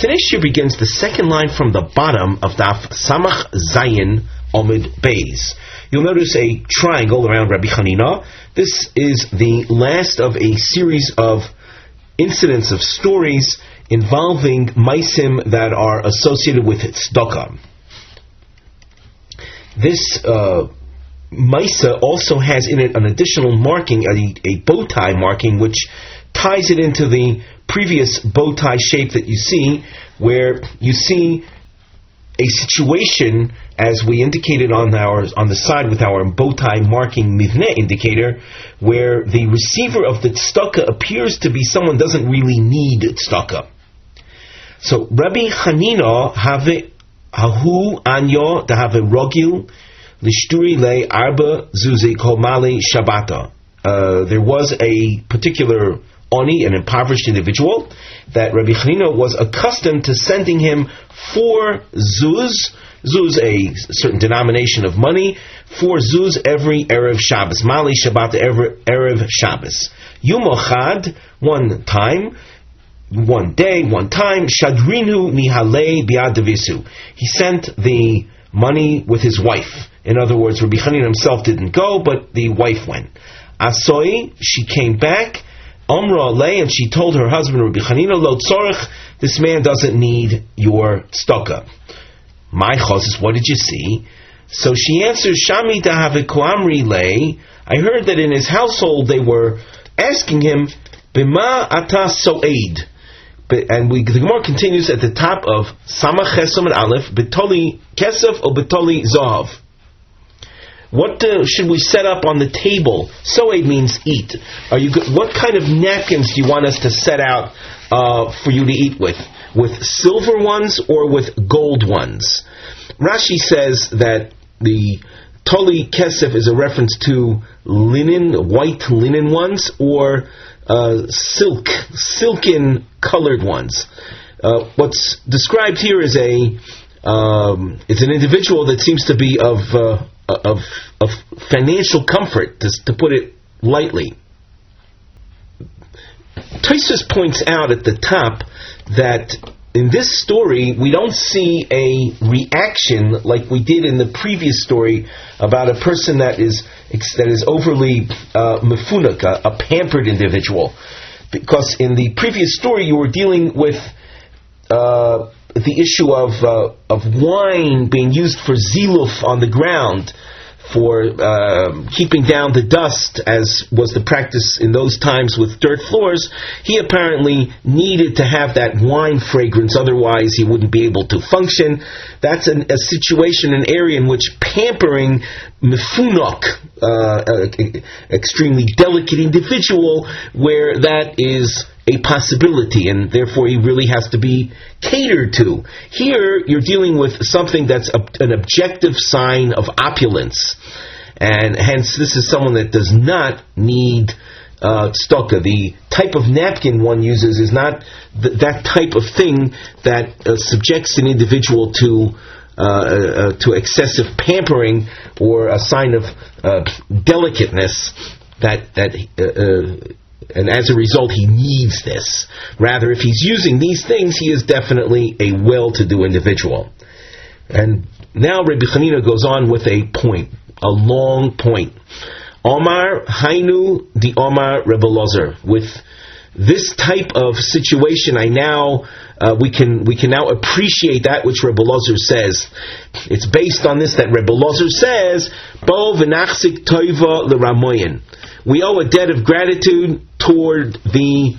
Today's shiur begins the second line from the bottom of Daf Samach Zayin Omid Beis. You'll notice a triangle around Rabbi Hanina. This is the last of a series of incidents of stories involving maisim that are associated with tzedakah. This maisa also has in it an additional marking, a bow tie marking, which ties it into the previous bow tie shape that you see, where you see a situation, as we indicated on the side with our bow tie marking mivne indicator, where the receiver of the tzedakah appears to be someone who doesn't really need tzedakah. So Rabbi Hanina have hahu anyo dahave rogil lishturi le arba zuzi kol mali shabata. There was a particular Oni, an impoverished individual, that Rabbi Hanina was accustomed to sending him 4 zuz, a certain denomination of money, 4 zuz every Erev Shabbos, Mali Shabbat Erev Shabbos. Yumochad, one time, Shadrinu Mihalei Biadavisu. He sent the money with his wife. In other words, Rabbi Hanina himself didn't go, but the wife went. Asoi, she came back, Omra lay, and she told her husband Rabbi Hanina, Lo tzorich, this man doesn't need your tzedakah. My chosses, what did you see? So she answers, Shami dahave koamri lay. I heard that in his household they were asking him, Bima ata so'ed. And the Gemara continues at the top of Samach Chesam and Aleph, Betoli kesef or Betoli zahav. What should we set up on the table? So'ed means eat. What kind of napkins do you want us to set out for you to eat with? With silver ones or with gold ones? Rashi says that the Toli Kesef is a reference to linen, white linen ones, or silken colored ones. What's described here is it's an individual that seems to be of financial comfort, to put it lightly. Tosfos points out at the top that in this story we don't see a reaction like we did in the previous story about a person that is overly mefunak, a pampered individual. Because in the previous story you were dealing with the issue of wine being used for ziluf on the ground, for keeping down the dust, as was the practice in those times with dirt floors. He apparently needed to have that wine fragrance, otherwise he wouldn't be able to function. That's a situation, an area in which pampering mefunok, extremely delicate individual, where that is a possibility, and therefore he really has to be catered to. Here you're dealing with something that's an objective sign of opulence, and hence this is someone that does not need tzedakah. The type of napkin one uses is not that type of thing that subjects an individual to excessive pampering or a sign of delicateness and as a result he needs this. Rather, if he's using these things, he is definitely a well-to-do individual. And now Rabbi Hanina goes on with a point, a long point. Omar Hainu di Omar Rebbe Ozer. With this type of situation, we can now appreciate that which Rebbe Ozer says. It's based on this that Rebbe Ozer says, Bo v'nachzik toiva l'ramoyin. We owe a debt of gratitude toward the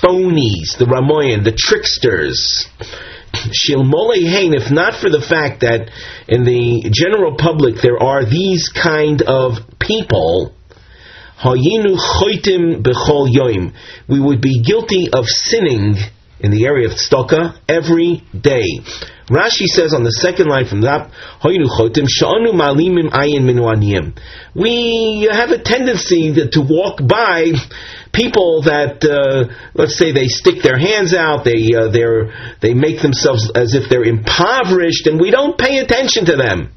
phonies, the ramoyin, the tricksters. Shilmolei hein, if not for the fact that in the general public there are these kind of people, hayinu choitim bechol yoim, we would be guilty of sinning in the area of tzedakah every day. Rashi says on the second line from that, we have a tendency to walk by people that, let's say, they stick their hands out, they make themselves as if they're impoverished, and we don't pay attention to them.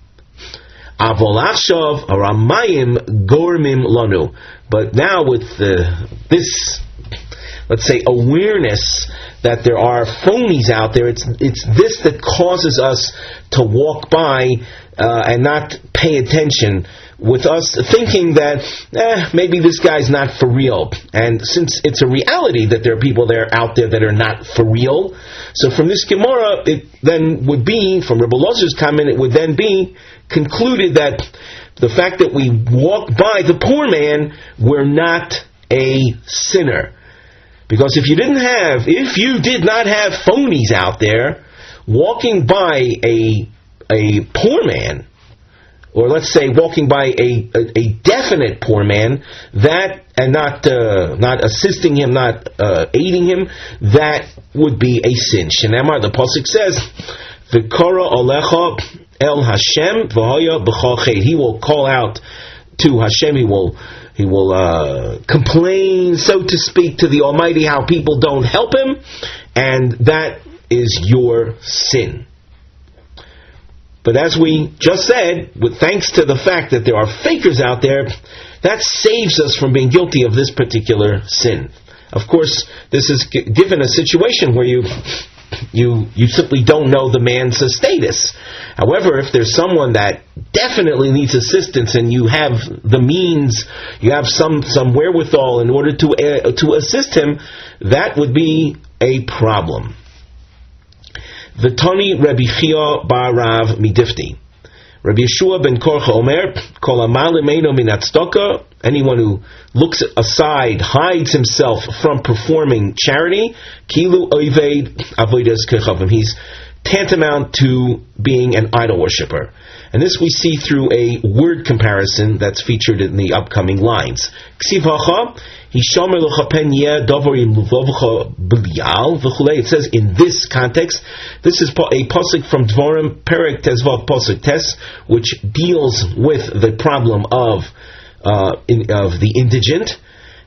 But now with this, let's say, awareness that there are phonies out there. It's this that causes us to walk by and not pay attention, with us thinking that maybe this guy's not for real. And since it's a reality that there are people out there that are not for real, so from this Gemara, it then would be, from Rabbi Ozer's comment, it would then be concluded that the fact that we walk by the poor man, we're not a sinner. Because if you did not have phonies out there, walking by a poor man, or let's say walking by a definite poor man, that, and not assisting him, not aiding him, that would be a sin. Shenamar, the pasuk says, "V'kara alecha el Hashem v'hoya b'chachet." He will call out to Hashem. He will complain, so to speak, to the Almighty how people don't help him, and that is your sin. But as we just said, with thanks to the fact that there are fakers out there, that saves us from being guilty of this particular sin. Of course, this is given a situation where you simply don't know the man's status. However, if there's someone that definitely needs assistance and you have the means, you have some wherewithal in order to assist him, that would be a problem. V'tani Rabbi Chia bar Rav midifti. Rabbi Yeshua ben Korcha Omer, Kol amal imeino min tzedakah, anyone who looks aside, hides himself from performing charity, kilu oived avodas kechavim. He's tantamount to being an idol worshipper. And this we see through a word comparison that's featured in the upcoming lines. Ksiv hacha, it says in this context, this is a pasuk from Dvarim Perek Tezvav pasuk Tes, which deals with the problem of the indigent,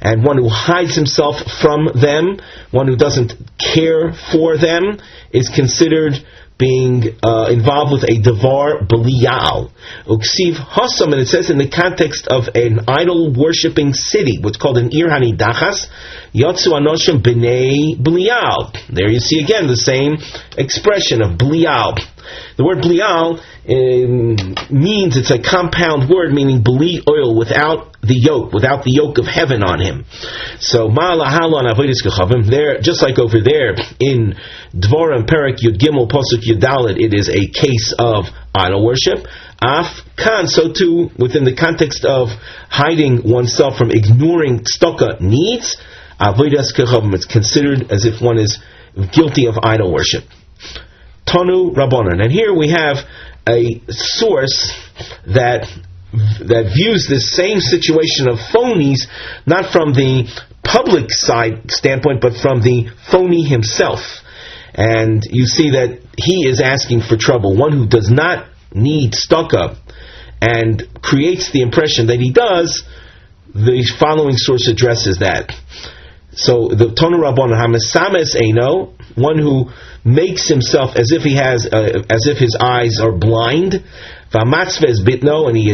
and one who hides himself from them, one who doesn't care for them, is considered being involved with a devar b'liyal. Uksiv hasam, and it says in the context of an idol worshipping city, what's called an ir hanidachas, yotzu anoshim b'nei b'liyal. There you see again the same expression of b'liyal. The word b'liyal means, it's a compound word meaning b'li oil, without the yoke of heaven on him. So ma'alahalon avodas kechavim, there, just like over there in Dvarim Perek Yud Gimel Pasuk Yud Dalet, it is a case of idol worship. Af kan, so too within the context of hiding oneself from ignoring tzedakah needs, avodas kechavim, it's considered as if one is guilty of idol worship. Tanu Rabbanan, and here we have a source that views this same situation of phonies not from the public side standpoint, but from the phony himself. And you see that he is asking for trouble. One who does not need tzedakah and creates the impression that he does, the following source addresses that. So the Tonu Rabbanan Hamesames Eino, one who makes himself as if as if his eyes are blind, Vamatzves Bitno, and he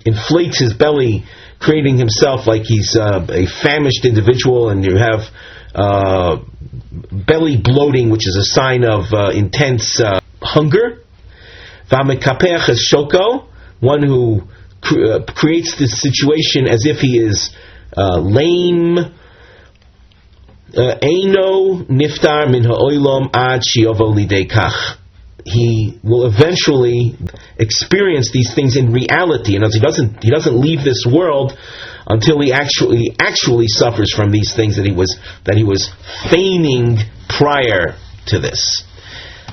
inflates his belly, creating himself like he's a famished individual, and you have belly bloating, which is a sign of intense hunger. Vamekapeach es Shoko, one who creates this situation as if he is lame. Eino niftar min ha'olam ad shiyovo lidei kach. He will eventually experience these things in reality, and as he doesn't leave this world until he actually suffers from these things that he was feigning prior to this.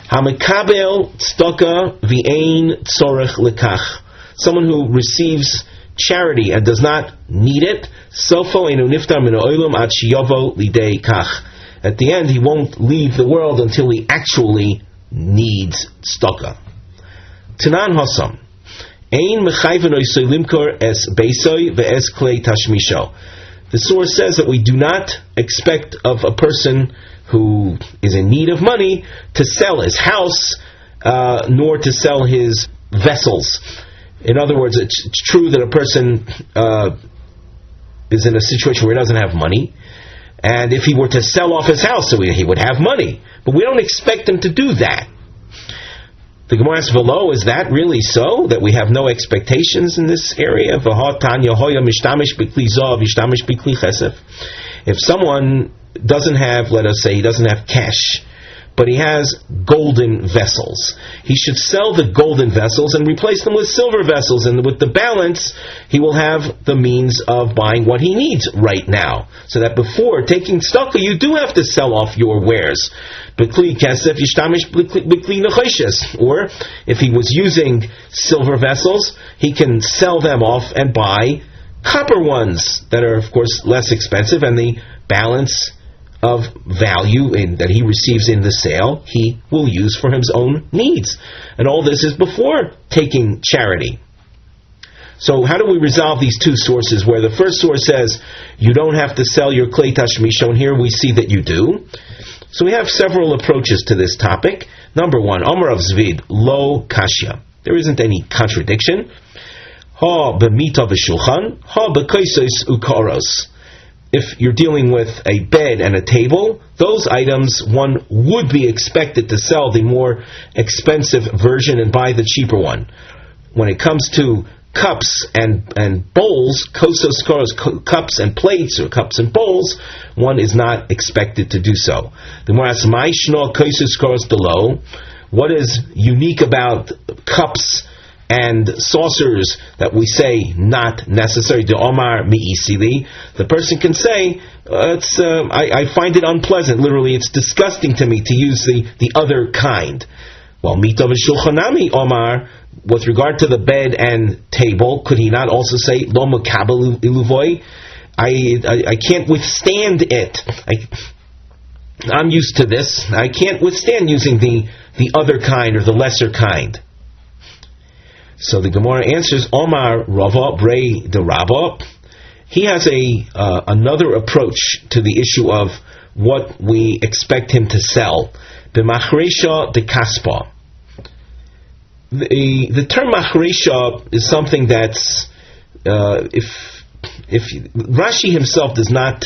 Hamekabel tzedakah v'ein tzorech lekach. Someone who receives charity and does not need it, sofo einu niftar min ha'olam ad shiyovo lidei kach. At the end, he won't leave the world until he actually needs tzedakah. Tanan Hasam, ein mechayven oisoi limkor es beisoi ve'es klei tashmisho. The source says that we do not expect of a person who is in need of money to sell his house, nor to sell his vessels. In other words, it's true that a person is in a situation where he doesn't have money, And if he were to sell off his house, so he would have money. But we don't expect him to do that. The Gemara asks, "V'lo, is that really so? That we have no expectations in this area?" If someone doesn't have, let us say, he doesn't have cash, but he has golden vessels, he should sell the golden vessels and replace them with silver vessels, and with the balance, he will have the means of buying what he needs right now. So that before taking tzedakah, you do have to sell off your wares. Or if he was using silver vessels, he can sell them off and buy copper ones that are, of course, less expensive, and the balance of value that he receives in the sale, he will use for his own needs. And all this is before taking charity. So how do we resolve these two sources, where the first source says you don't have to sell your klei tashmisho, and here we see that you do? So we have several approaches to this topic. Number one, Amar of Zvid, lo kashya. There isn't any contradiction. Ha b'mita v'shulchan, ha b'kaisos ukaros. If you're dealing with a bed and a table, those items one would be expected to sell the more expensive version and buy the cheaper one. When it comes to cups and bowls, kosos karos, cups and plates, or cups and bowls, one is not expected to do so. The more asks, ma'ishno kosos karos delo. What is unique about cups and saucers that we say not necessary? The Omar mi'isili. The person can say, I find it unpleasant. Literally, it's disgusting to me to use the other kind. Well, mita v'shulchanami Omar. With regard to the bed and table, could he not also say lo makabel iluvoy? I can't withstand it. I'm used to this. I can't withstand using the other kind or the lesser kind. So the Gemara answers, Omar Rava Brei de Rabba. He has another approach to the issue of what we expect him to sell. B'machresha de kaspa. The term machresha is something that's if Rashi himself does not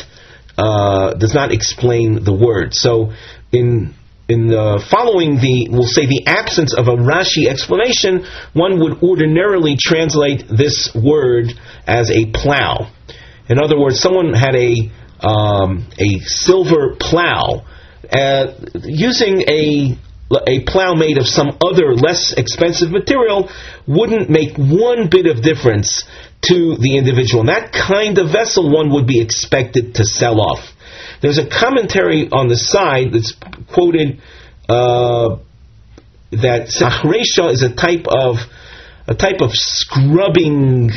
explain the word. So in following we'll say the absence of a Rashi explanation, one would ordinarily translate this word as a plow. In other words, someone had a silver plow, using a plow made of some other less expensive material wouldn't make one bit of difference to the individual. And that kind of vessel one would be expected to sell off. There's a commentary on the side that's quoted that Sachresha is a type of scrubbing,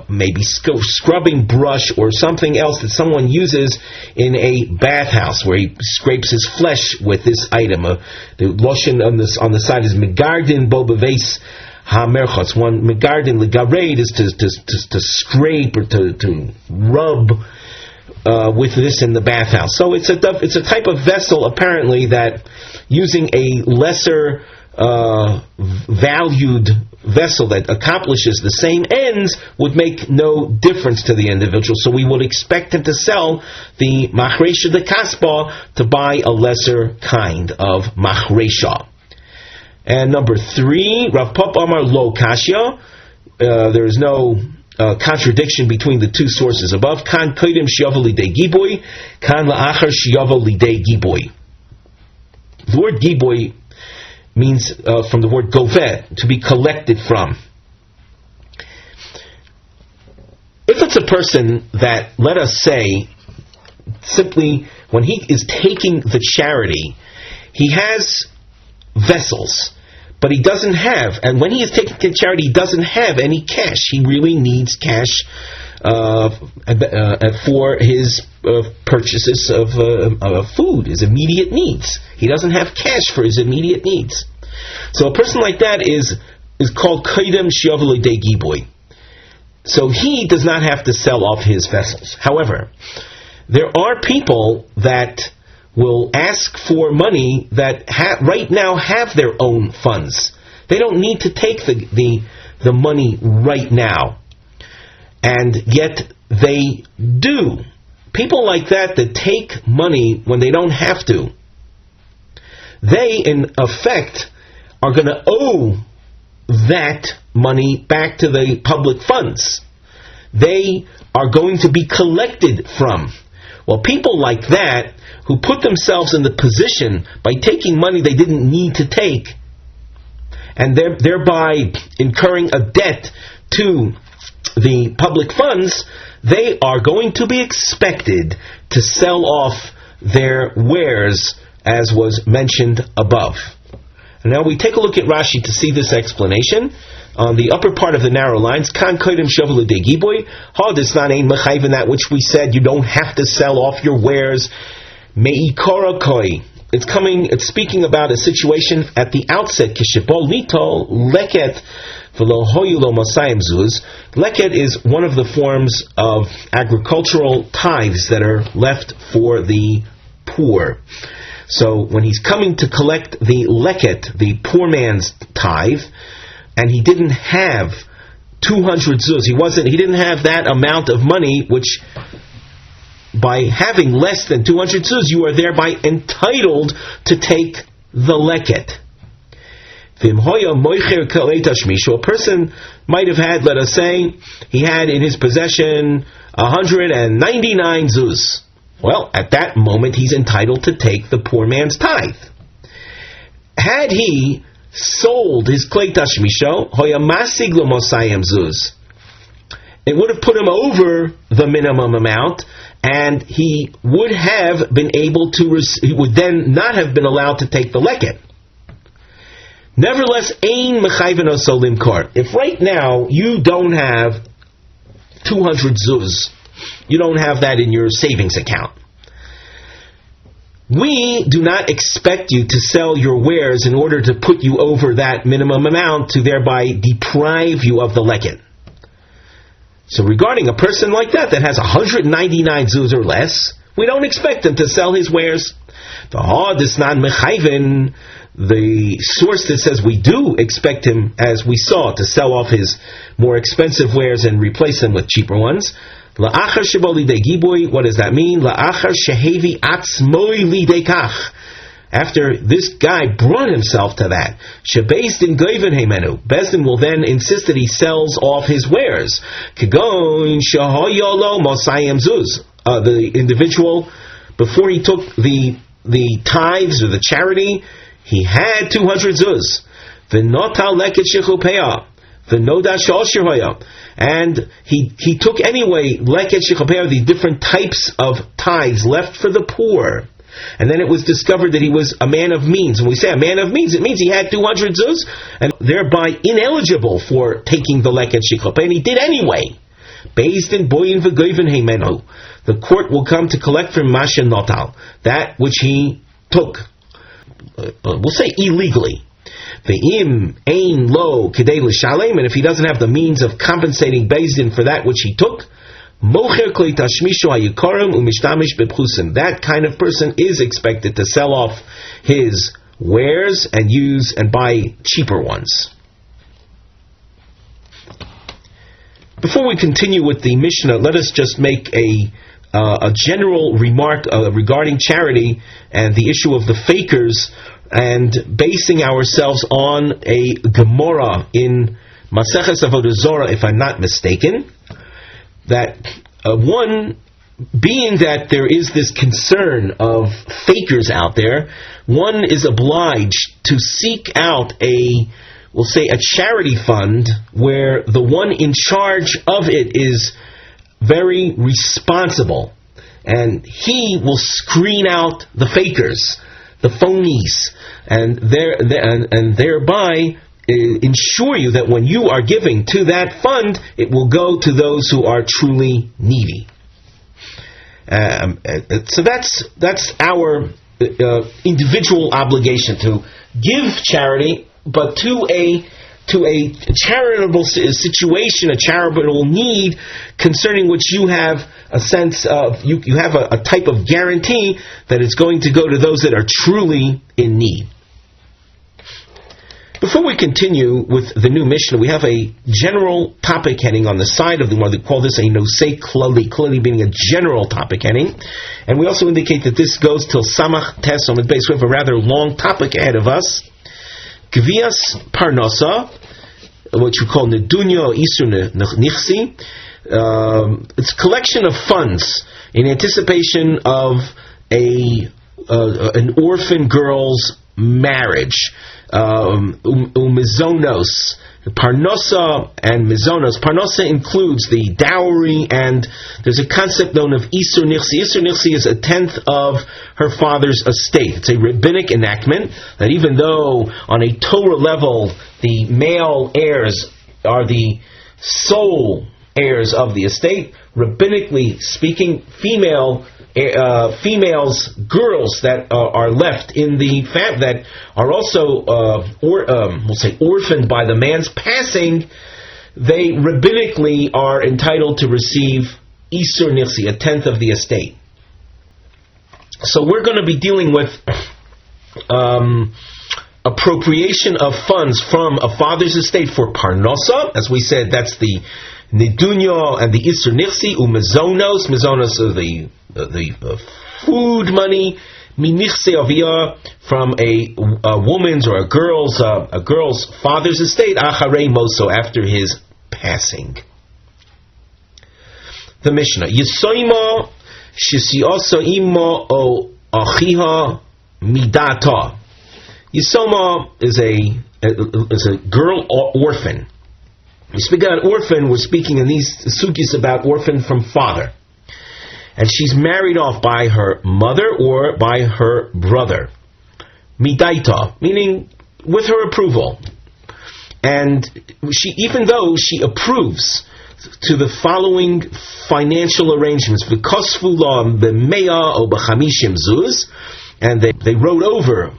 maybe scrubbing brush or something else that someone uses in a bathhouse, where he scrapes his flesh with this item. The lotion on the side is megardin bo beves hamerchotz. One megardin legared is to scrape or to rub with this in the bathhouse. So it's a type of vessel apparently that, using a lesser valued vessel that accomplishes the same ends, would make no difference to the individual. So we would expect him to sell the machresha de kaspa to buy a lesser kind of machresha. And number 3, Rav Papa Amar lo kashya. There is no contradiction between the two sources above. Kan kodim shiyavo lidei giboy, kan la'achar shiyavo lidei giboy. The word giboy means from the word goveh, to be collected from. If it's a person that, let us say, simply when he is taking the charity, he has vessels, but he doesn't have, and when he is taking the charity, he doesn't have any cash. He really needs cash for his purchases of food, his immediate needs. He doesn't have cash for his immediate needs. So a person like that is called Kaidem Shiavli De Giboy. So he does not have to sell off his vessels. However, there are people that will ask for money that right now have their own funds. They don't need to take the money right now. And yet they do. people like that take money when they don't have to, they in effect are going to owe that money back to the public funds. They are going to be collected from. Well, people like that, who put themselves in the position by taking money they didn't need to take, and thereby incurring a debt to the public funds, they are going to be expected to sell off their wares, as was mentioned above. And now we take a look at Rashi to see this explanation. On the upper part of the narrow lines, Kan Kodim Shavlu De Giboy, Hadis Nan Ein Mechayiv, in that which we said you don't have to sell off your wares. Meikora Koi. It's speaking about a situation at the outset. Kishibol Lito Leket Velo Hoyulo Masayim Zuz. Leket is one of the forms of agricultural tithes that are left for the poor. So when he's coming to collect the leket, the poor man's tithe, and he didn't have 200 zuz, he didn't have that amount of money, which by having less than 200 zuz, you are thereby entitled to take the leket. A person might have had, let us say, he had in his possession 199 zuz. Well, at that moment, he's entitled to take the poor man's tithe. Had he sold his klei tashmisho, hoya masig lo mosayim zuz, it would have put him over the minimum amount, and he would have been able to, he would then not have been allowed to take the leket. Nevertheless, ein mechayven oso limkor. If right now you don't have 200 zuz, you don't have that in your savings account, we do not expect you to sell your wares in order to put you over that minimum amount to thereby deprive you of the leket. So regarding a person like that has 199 zuz or less, we don't expect him to sell his wares. The source that says we do expect him, as we saw, to sell off his more expensive wares and replace them with cheaper ones. What does that mean? After this guy brought himself to that, Bezdin will then insist that he sells off his wares. The individual, before he took the tithes or the charity, he had 200 zuz. And he took anyway leket shechopeh, the different types of tithes left for the poor. And then it was discovered that he was a man of means. When we say a man of means, it means he had 200 zuz, and thereby ineligible for taking the leket shechopeh, and he did anyway. Based in boyin v'goyven heimenu, the court will come to collect from mashen notal, that which he took, we'll say illegally. Ve'im ein lo kedei l'shalem, and if he doesn't have the means of compensating Bezdin for that which he took, mocher klei tashmisho hayikarim u'mishtamish bepchusim, that kind of person is expected to sell off his wares and use and buy cheaper ones. Before we continue with the Mishnah, let us just make a general remark regarding charity and the issue of the fakers, and basing ourselves on a Gemara in Maseches Avodah Zorah, if I'm not mistaken, that one, being that there is this concern of fakers out there, one is obliged to seek out we'll say a charity fund where the one in charge of it is very responsible, and he will screen out the fakers, the phonies, and thereby ensure you that when you are giving to that fund, it will go to those who are truly needy. So that's our individual obligation to give charity, but to a charitable situation, a charitable need concerning which you have a sense of, you have a type of guarantee that it's going to go to those that are truly in need. Before we continue with the new Mishnah, we have a general topic heading on the side of the Gemara. They call this a nosei klali, klali being a general topic heading. And we also indicate that this goes till Samach Tes Omid Beis. We have a rather long topic ahead of us. Gvias Parnasa, what you call Nedunya or Isur Nichsi. It's a collection of funds in anticipation of an orphan girl's marriage. Mizonos, Parnosa and Mizonos. Parnosa includes the dowry, and there's a concept known of Isur Nichsi. Isur Nichsi is 1/10 of her father's estate. It's a rabbinic enactment that even though on a Torah level the male heirs are the sole heirs of the estate, rabbinically speaking, females, girls that are left in the fam that are also we'll say orphaned by the man's passing, they rabbinically are entitled to receive Isur Nichsi, 1/10 of the estate. So we're going to be dealing with appropriation of funds from a father's estate for Parnosa. As we said, that's the Nidunya and the Isur Nichsi. Umezonos, Mezonos are the food money. Minichse avia, from a woman's or a girl's father's estate. Acharei moso, after his passing. The Mishnah. Yisoima shisiasa ima o achiha midata. Yisoma is a girl orphan. We speak about orphan, we're speaking in these sugyas about orphan from father. And she's married off by her mother or by her brother. Midaita, meaning with her approval. And she, even though she approves to the following financial arrangements, v'kosfula b'meya o b'chamishim zuz, and they wrote over.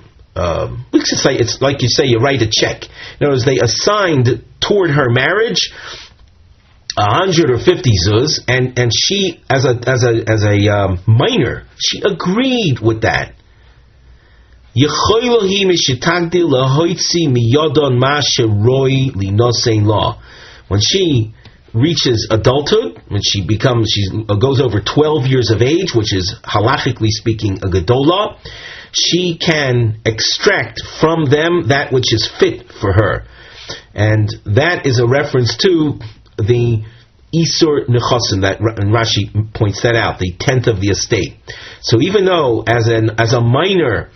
We could say it's like you say you write a check. In other words, they assigned toward her marriage 150 zuz, and she, as a minor, she agreed with that. When she reaches adulthood, when she goes over 12 years of age, which is halachically speaking a gedola, she can extract from them that which is fit for her. And that is a reference to the Isur Nechosim, that and Rashi points that out, the 1/10 of the estate. So even though as a minor,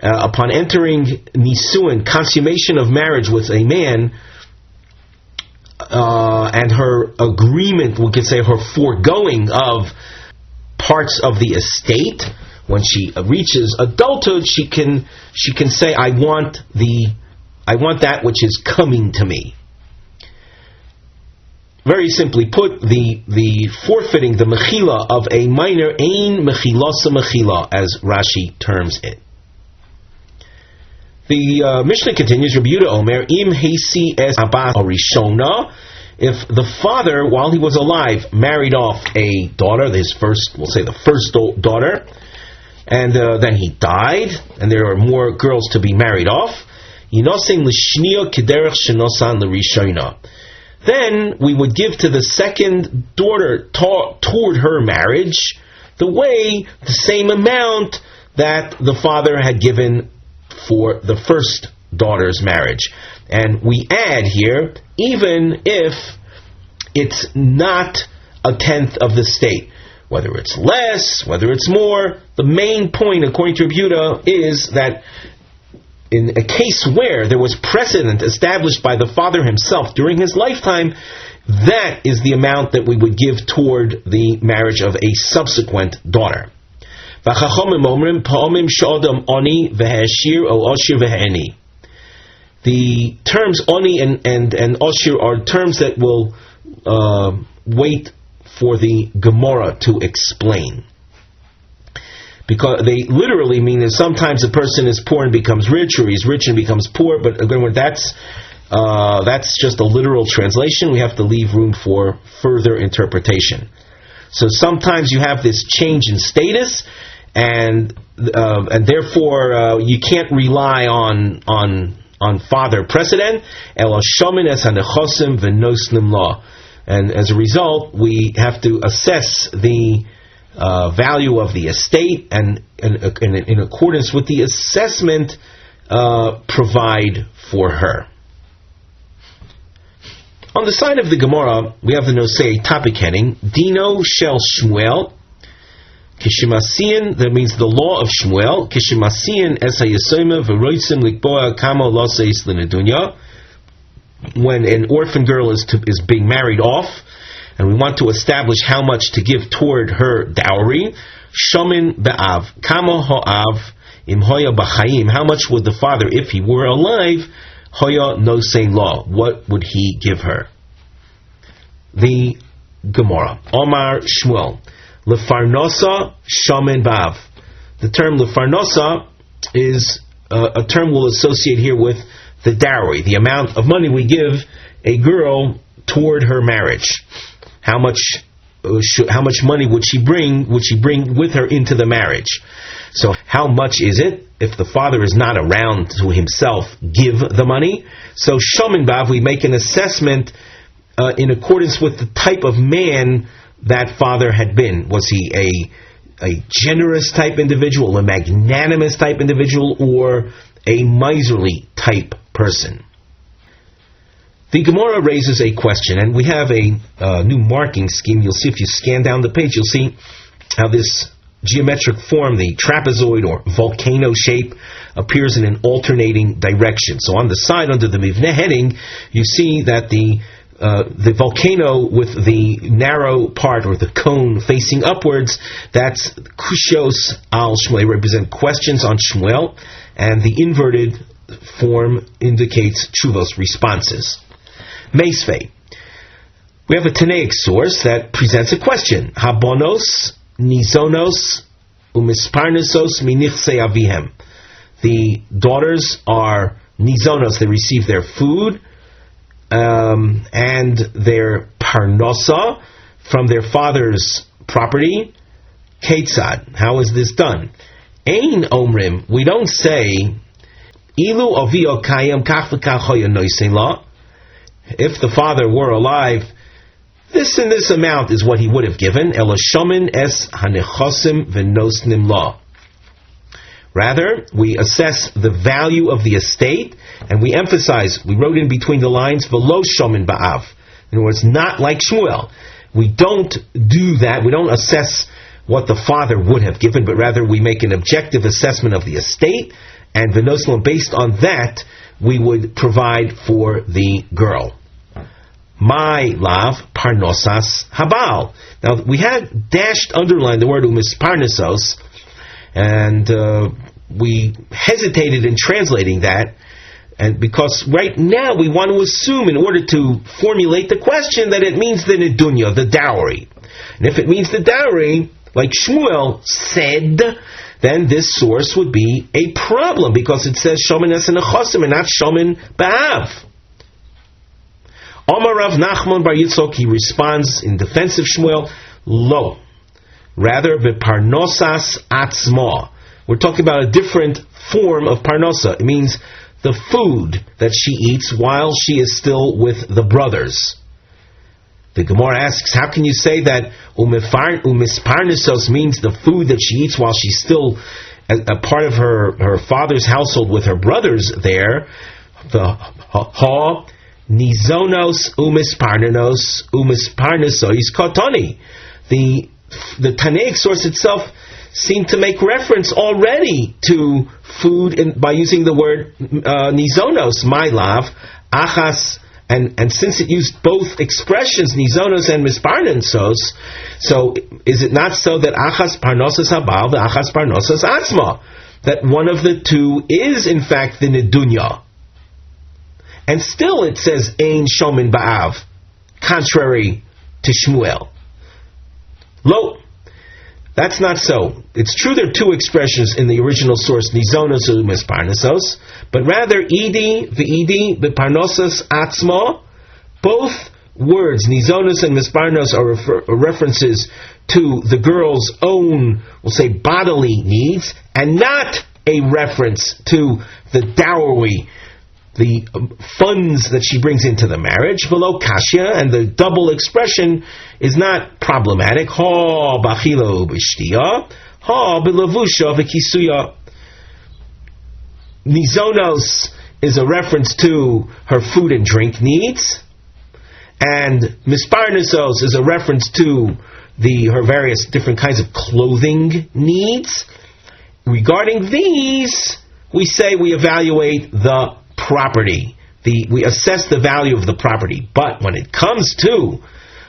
upon entering Nisuin, consummation of marriage with a man, and her agreement, we could say her foregoing of parts of the estate, when she reaches adulthood, she can say, I want that which is coming to me. Very simply put, the forfeiting, the mechila of a minor, ein mechilasa mechila, as Rashi terms it. The Mishnah continues, Rabbi Yehuda Omer, im heisi es abat arishona, if the father, while he was alive, married off a daughter, the first daughter, and then he died, and there are more girls to be married off, yinosin l'shniya kederech shenosan l'rishona. Then we would give to the second daughter toward her marriage the same amount that the father had given for the first daughter's marriage. And we add here, even if it's not 1/10 of the estate, whether it's less, whether it's more, the main point, according to Rabbi Yehuda, is that in a case where there was precedent established by the father himself during his lifetime, that is the amount that we would give toward the marriage of a subsequent daughter. The terms oni and oshir are terms that will wait for the Gemara to explain. Because they literally mean that sometimes a person is poor and becomes rich, or he's rich and becomes poor, but again, that's just a literal translation. We have to leave room for further interpretation. So sometimes you have this change in status, and therefore you can't rely on on father precedent. Elo shomin es hanechosim v'nosnim law. And as a result, we have to assess the value of the estate, and in accordance with the assessment, provide for her. On the side of the Gemara, we have the Nosei topic heading, Dino Shel Shmuel, Kishimasian, that means the law of Shmuel, Kishimasian es hayesoima v'roitzim likboa kamo loseis l'nedunya, when an orphan girl is being married off, and we want to establish how much to give toward her dowry, Shomin be'av, kamo ho'av, im hoya b'chaim, how much would the father, if he were alive, hoya nosei law, what would he give her? The Gemara, Omar Shmuel, Lefarnosa Shomin Bav. The term Lefarnosa is a term we'll associate here with the dowry, the amount of money we give a girl toward her marriage. How much money would she bring with her into the marriage? So how much is it? If the father is not around to himself give the money. So Shomin Bav, we make an assessment in accordance with the type of man that father had been. Was he a generous type individual, a magnanimous type individual, or a miserly type person? The Gemara raises a question, and we have a new marking scheme. You'll see if you scan down the page, you'll see how this geometric form, the trapezoid or volcano shape, appears in an alternating direction. So on the side under the Mivneh heading, you see that the volcano with the narrow part, or the cone facing upwards, that's Kushos al Shmuel, represent questions on Shmuel, and the inverted form indicates Tshuvos, responses. Meisvei. We have a Tanaic source that presents a question. Habonos, Nizonos, Umisparnesos, Minichse Avihem. The daughters are Nizonos, they receive their food, and their parnosa from their father's property. Ketzad, how is this done? Ein omrim, we don't say, Ilu avio kayam kach v'kach hoya noisei la. If the father were alive, this and this amount is what he would have given. Ela shomin es hanechosim v'nosnim la. Rather, we assess the value of the estate, and we emphasize, we wrote in between the lines, v'lo shomin ba'av. In other words, not like Shmuel. We don't do that. We don't assess what the father would have given, but rather we make an objective assessment of the estate, and v'noslim, based on that, we would provide for the girl. My lav parnosas habal. Now, we had dashed underlined the word umisparnesos, and we hesitated in translating that, and because right now we want to assume, in order to formulate the question, that it means the nedunya, the dowry. And if it means the dowry, like Shmuel said, then this source would be a problem, because it says shomin es hanechosim and not shomin ba'av. Omar Rav Nachman bar Yitzchok, he responds in defense of Shmuel, lo. Rather, v'parnosas atzma. We're talking about a different form of parnosa. It means the food that she eats while she is still with the brothers. The Gemara asks, how can you say that umisparnesos means the food that she eats while she's still a part of her father's household with her brothers there? The ha nizonos umisparnesos katoni. The Tanaic source itself seemed to make reference already to food by using the word nizonos, my lav, achas, and since it used both expressions, nizonos and misparnesos, so is it not so that achas parnosas habal, the achas parnosas atzma, that one of the two is in fact the nedunya? And still it says ein shomin ba'av, contrary to Shmuel. Lo, that's not so. It's true there are two expressions in the original source, nizonos or misparnesos, but rather idi beparnosas atzma. Both words, nizonos and misparnos, are references to the girl's own, we'll say, bodily needs, and not a reference to the dowry the funds that she brings into the marriage. Velo kashya, and the double expression is not problematic. Ha b'achila u'b'shtiya, ha b'lavusha v'kisuya. Nizonos is a reference to her food and drink needs, and misparnesos is a reference to her various different kinds of clothing needs. Regarding these, we say we evaluate the property. We assess the value of the property. But when it comes to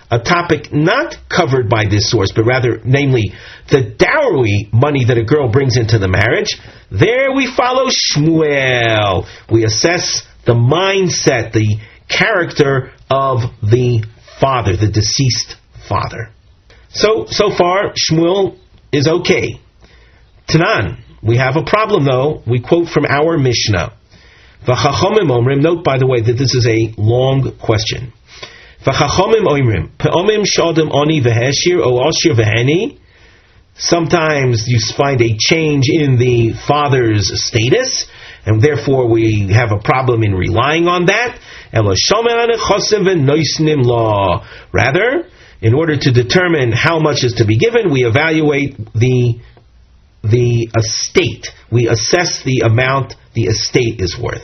a topic not covered by this source, but rather, namely, the dowry money that a girl brings into the marriage, there we follow Shmuel. We assess the mindset, the character of the father, the deceased father. So far, Shmuel is okay. Tanan, we have a problem though. We quote from our Mishnah. V'chachomim omrim, note by the way that this is a long question. V'chachomim omrim, pe'omim sh'adam oni v'heshir o ashir v'heni. Sometimes you find a change in the father's status, and therefore we have a problem in relying on that. Rather, in order to determine how much is to be given, we evaluate the estate. We assess the amount the estate is worth.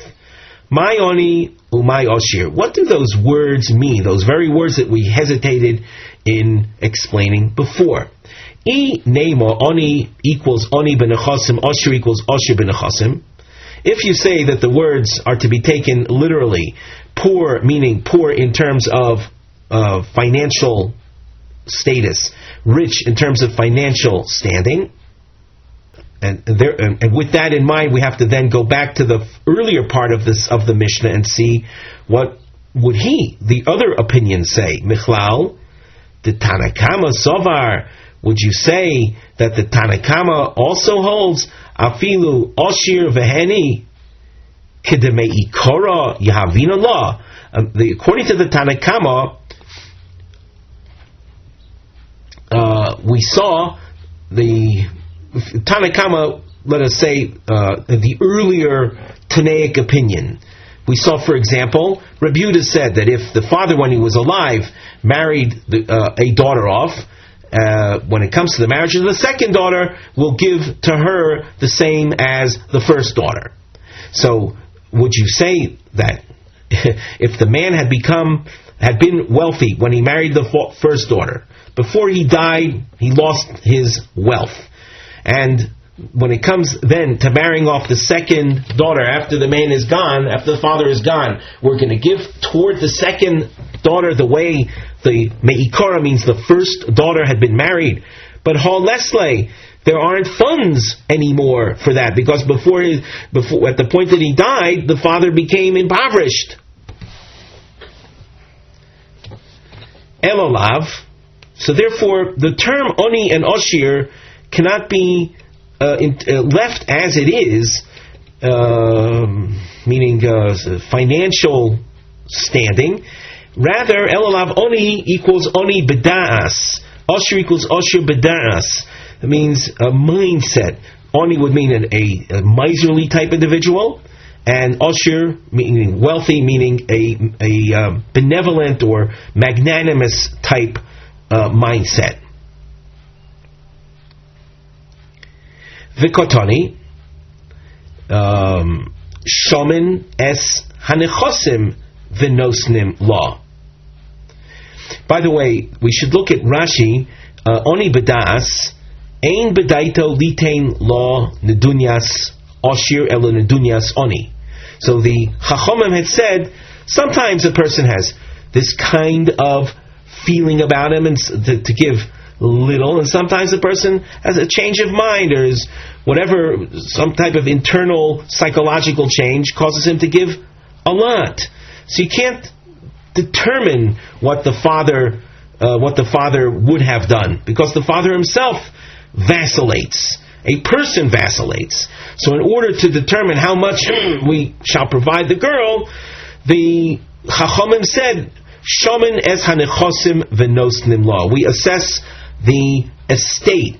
My oni umay oshir. What do those words mean? Those very words that we hesitated in explaining before. I nemo oni equals oni benechasim, oshir equals oshir benechasim. If you say that the words are to be taken literally, poor meaning poor in terms of financial status, rich in terms of financial standing, and with that in mind, we have to then go back to the earlier part of the Mishnah and see what would the other opinion say. Michlal, the Tanakama Sovar. Would you say that the Tanakama also holds afilu oshir veheni kedemei ikora yahavina law? According to the Tanakama, we saw the Tanakama, let us say, the earlier Tanaic opinion. We saw, for example, Rabbi Yehuda said that if the father, when he was alive, married a daughter off, when it comes to the marriage of the second daughter, will give to her the same as the first daughter. So, would you say that if the man had been wealthy when he married the first daughter, before he died, he lost his wealth, and when it comes then to marrying off the second daughter after the man is gone, after the father is gone, we're going to give toward the second daughter the way the me'ikora means the first daughter had been married. But lesle, there aren't funds anymore for that, because before at the point that he died, the father became impoverished. Elolav. So therefore, the term oni and oshir cannot be left as it is, meaning financial standing. Rather, elolav oni equals oni beda'as. Oshir equals oshir beda'as. It means a mindset. Oni would mean a miserly type individual, and oshir meaning wealthy, meaning a benevolent or magnanimous type mindset. Vikotani shomin es hanechosim v'nosnim law. By the way, we should look at Rashi. Oni bedas ein bedaito litain law nedunyas oshir elo nedunyas oni. So the Chachomim had said sometimes a person has this kind of feeling about him and to give little, and sometimes a person has a change of mind, or is whatever, some type of internal psychological change causes him to give a lot. So you can't determine what the father would have done, because the father himself vacillates. A person vacillates. So in order to determine how much we shall provide the girl, the Chachomim said, Shomin es hanechosim v'nosnim law. We assess the estate,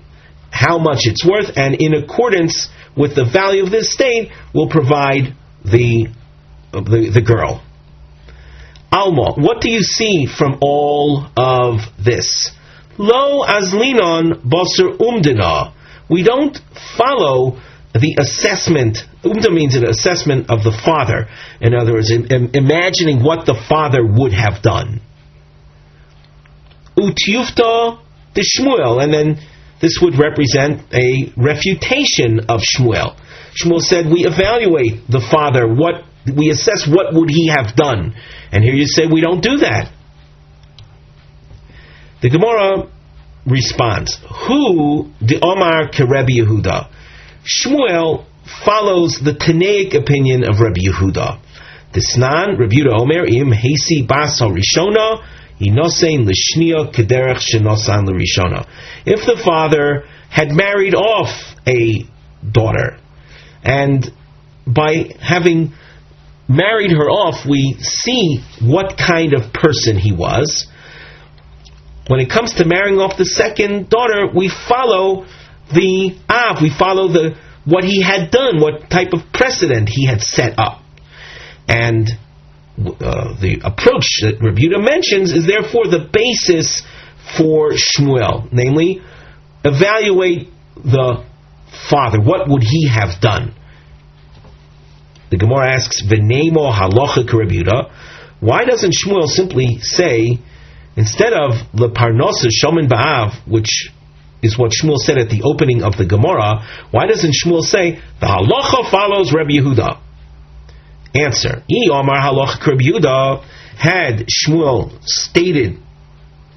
how much it's worth, and in accordance with the value of the estate, we'll provide the the girl. Alma, what do you see from all of this? Lo azlinon basar umdina. We don't follow the assessment. Umda means an assessment of the father. In other words, imagining what the father would have done. Utyufta the Shmuel, and then this would represent a refutation of Shmuel. Shmuel said, we evaluate the father, we assess what would he have done. And here you say we don't do that. The Gemara responds, Hu de Omar ke Rabbi Yehuda. Shmuel follows the Tanaic opinion of Rabbi Yehuda. Disnan, Rabbi Yehuda Omer, im heisi bas harishona, inosein l'shniya kederech shenosan l'rishona. If the father had married off a daughter, and by having married her off, we see what kind of person he was. When it comes to marrying off the second daughter, we follow the Av, we follow what he had done, what type of precedent he had set up. And the approach that Rabbi Yehuda mentions is therefore the basis for Shmuel, namely, evaluate the father. What would he have done? The Gemara asks, V'neimo halacha Rabbi Yehuda. Why doesn't Shmuel simply say, instead of leparnosa shomen ba'av, which is what Shmuel said at the opening of the Gemara, why doesn't Shmuel say, the halacha follows Rabbi Yehuda? Answer, I Omar halacha Rabbi Yehuda, had Shmuel stated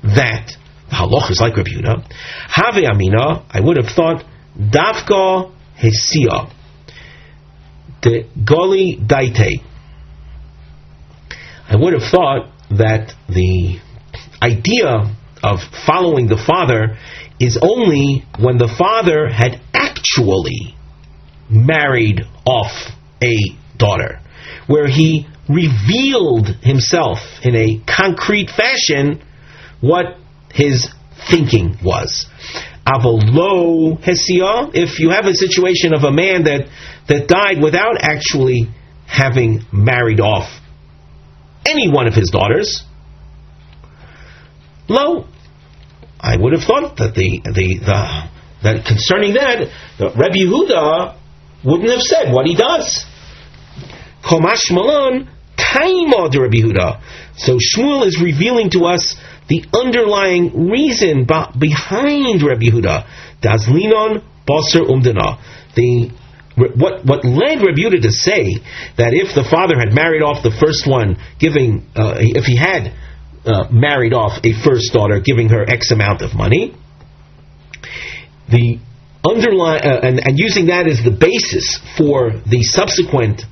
that the halacha is like Rabbi Yehuda, have amina, I would have thought, dafka hesia, the goli daite. I would have thought that the idea of following the father is only when the father had actually married off a daughter, where he revealed himself in a concrete fashion what his thinking was. Avolo hesia, if you have a situation of a man that died without actually having married off any one of his daughters, lo, I would have thought that that concerning that, Rabbi Yehuda wouldn't have said what he does. Komash Malan Taima de Rabbi Yehuda. So Shmuel is revealing to us the underlying reason behind Rabbi Yehuda. Dazlinon Basar Umdana. What led Rabbi Yehuda to say that if the father had married off the first one, if he had married off a first daughter, giving her X amount of money, the underlying and using that as the basis for the subsequent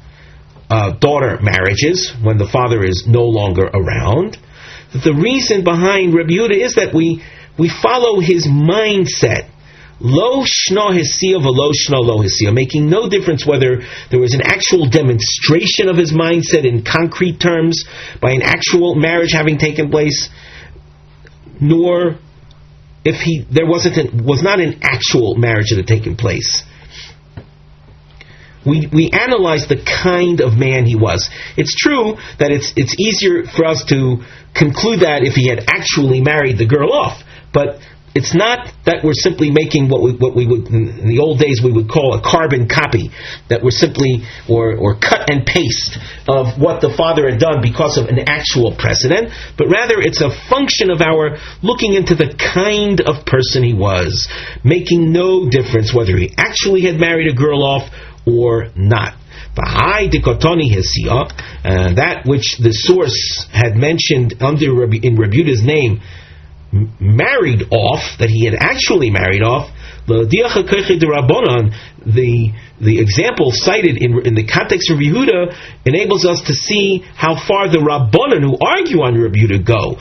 daughter marriages when the father is no longer around. The reason behind Rabbi Yehuda is that we follow his mindset. Lo shna hesia v'lo shna lo hesia, making no difference whether there was an actual demonstration of his mindset in concrete terms by an actual marriage having taken place, nor if there was not an actual marriage that had taken place. We analyze the kind of man he was. It's true that it's easier for us to conclude that if he had actually married the girl off, but it's not that we're simply making what we would in the old days we would call a carbon copy, that we're simply or cut and paste of what the father had done because of an actual precedent, but rather it's a function of our looking into the kind of person he was, making no difference whether he actually had married a girl off or not. That which the source had mentioned in Rabbi Yehuda's name, married off, that he had actually married off, the example cited in the context of Rabbi Yehuda enables us to see how far the Rabbanan who argue on Rabbi Yehuda go.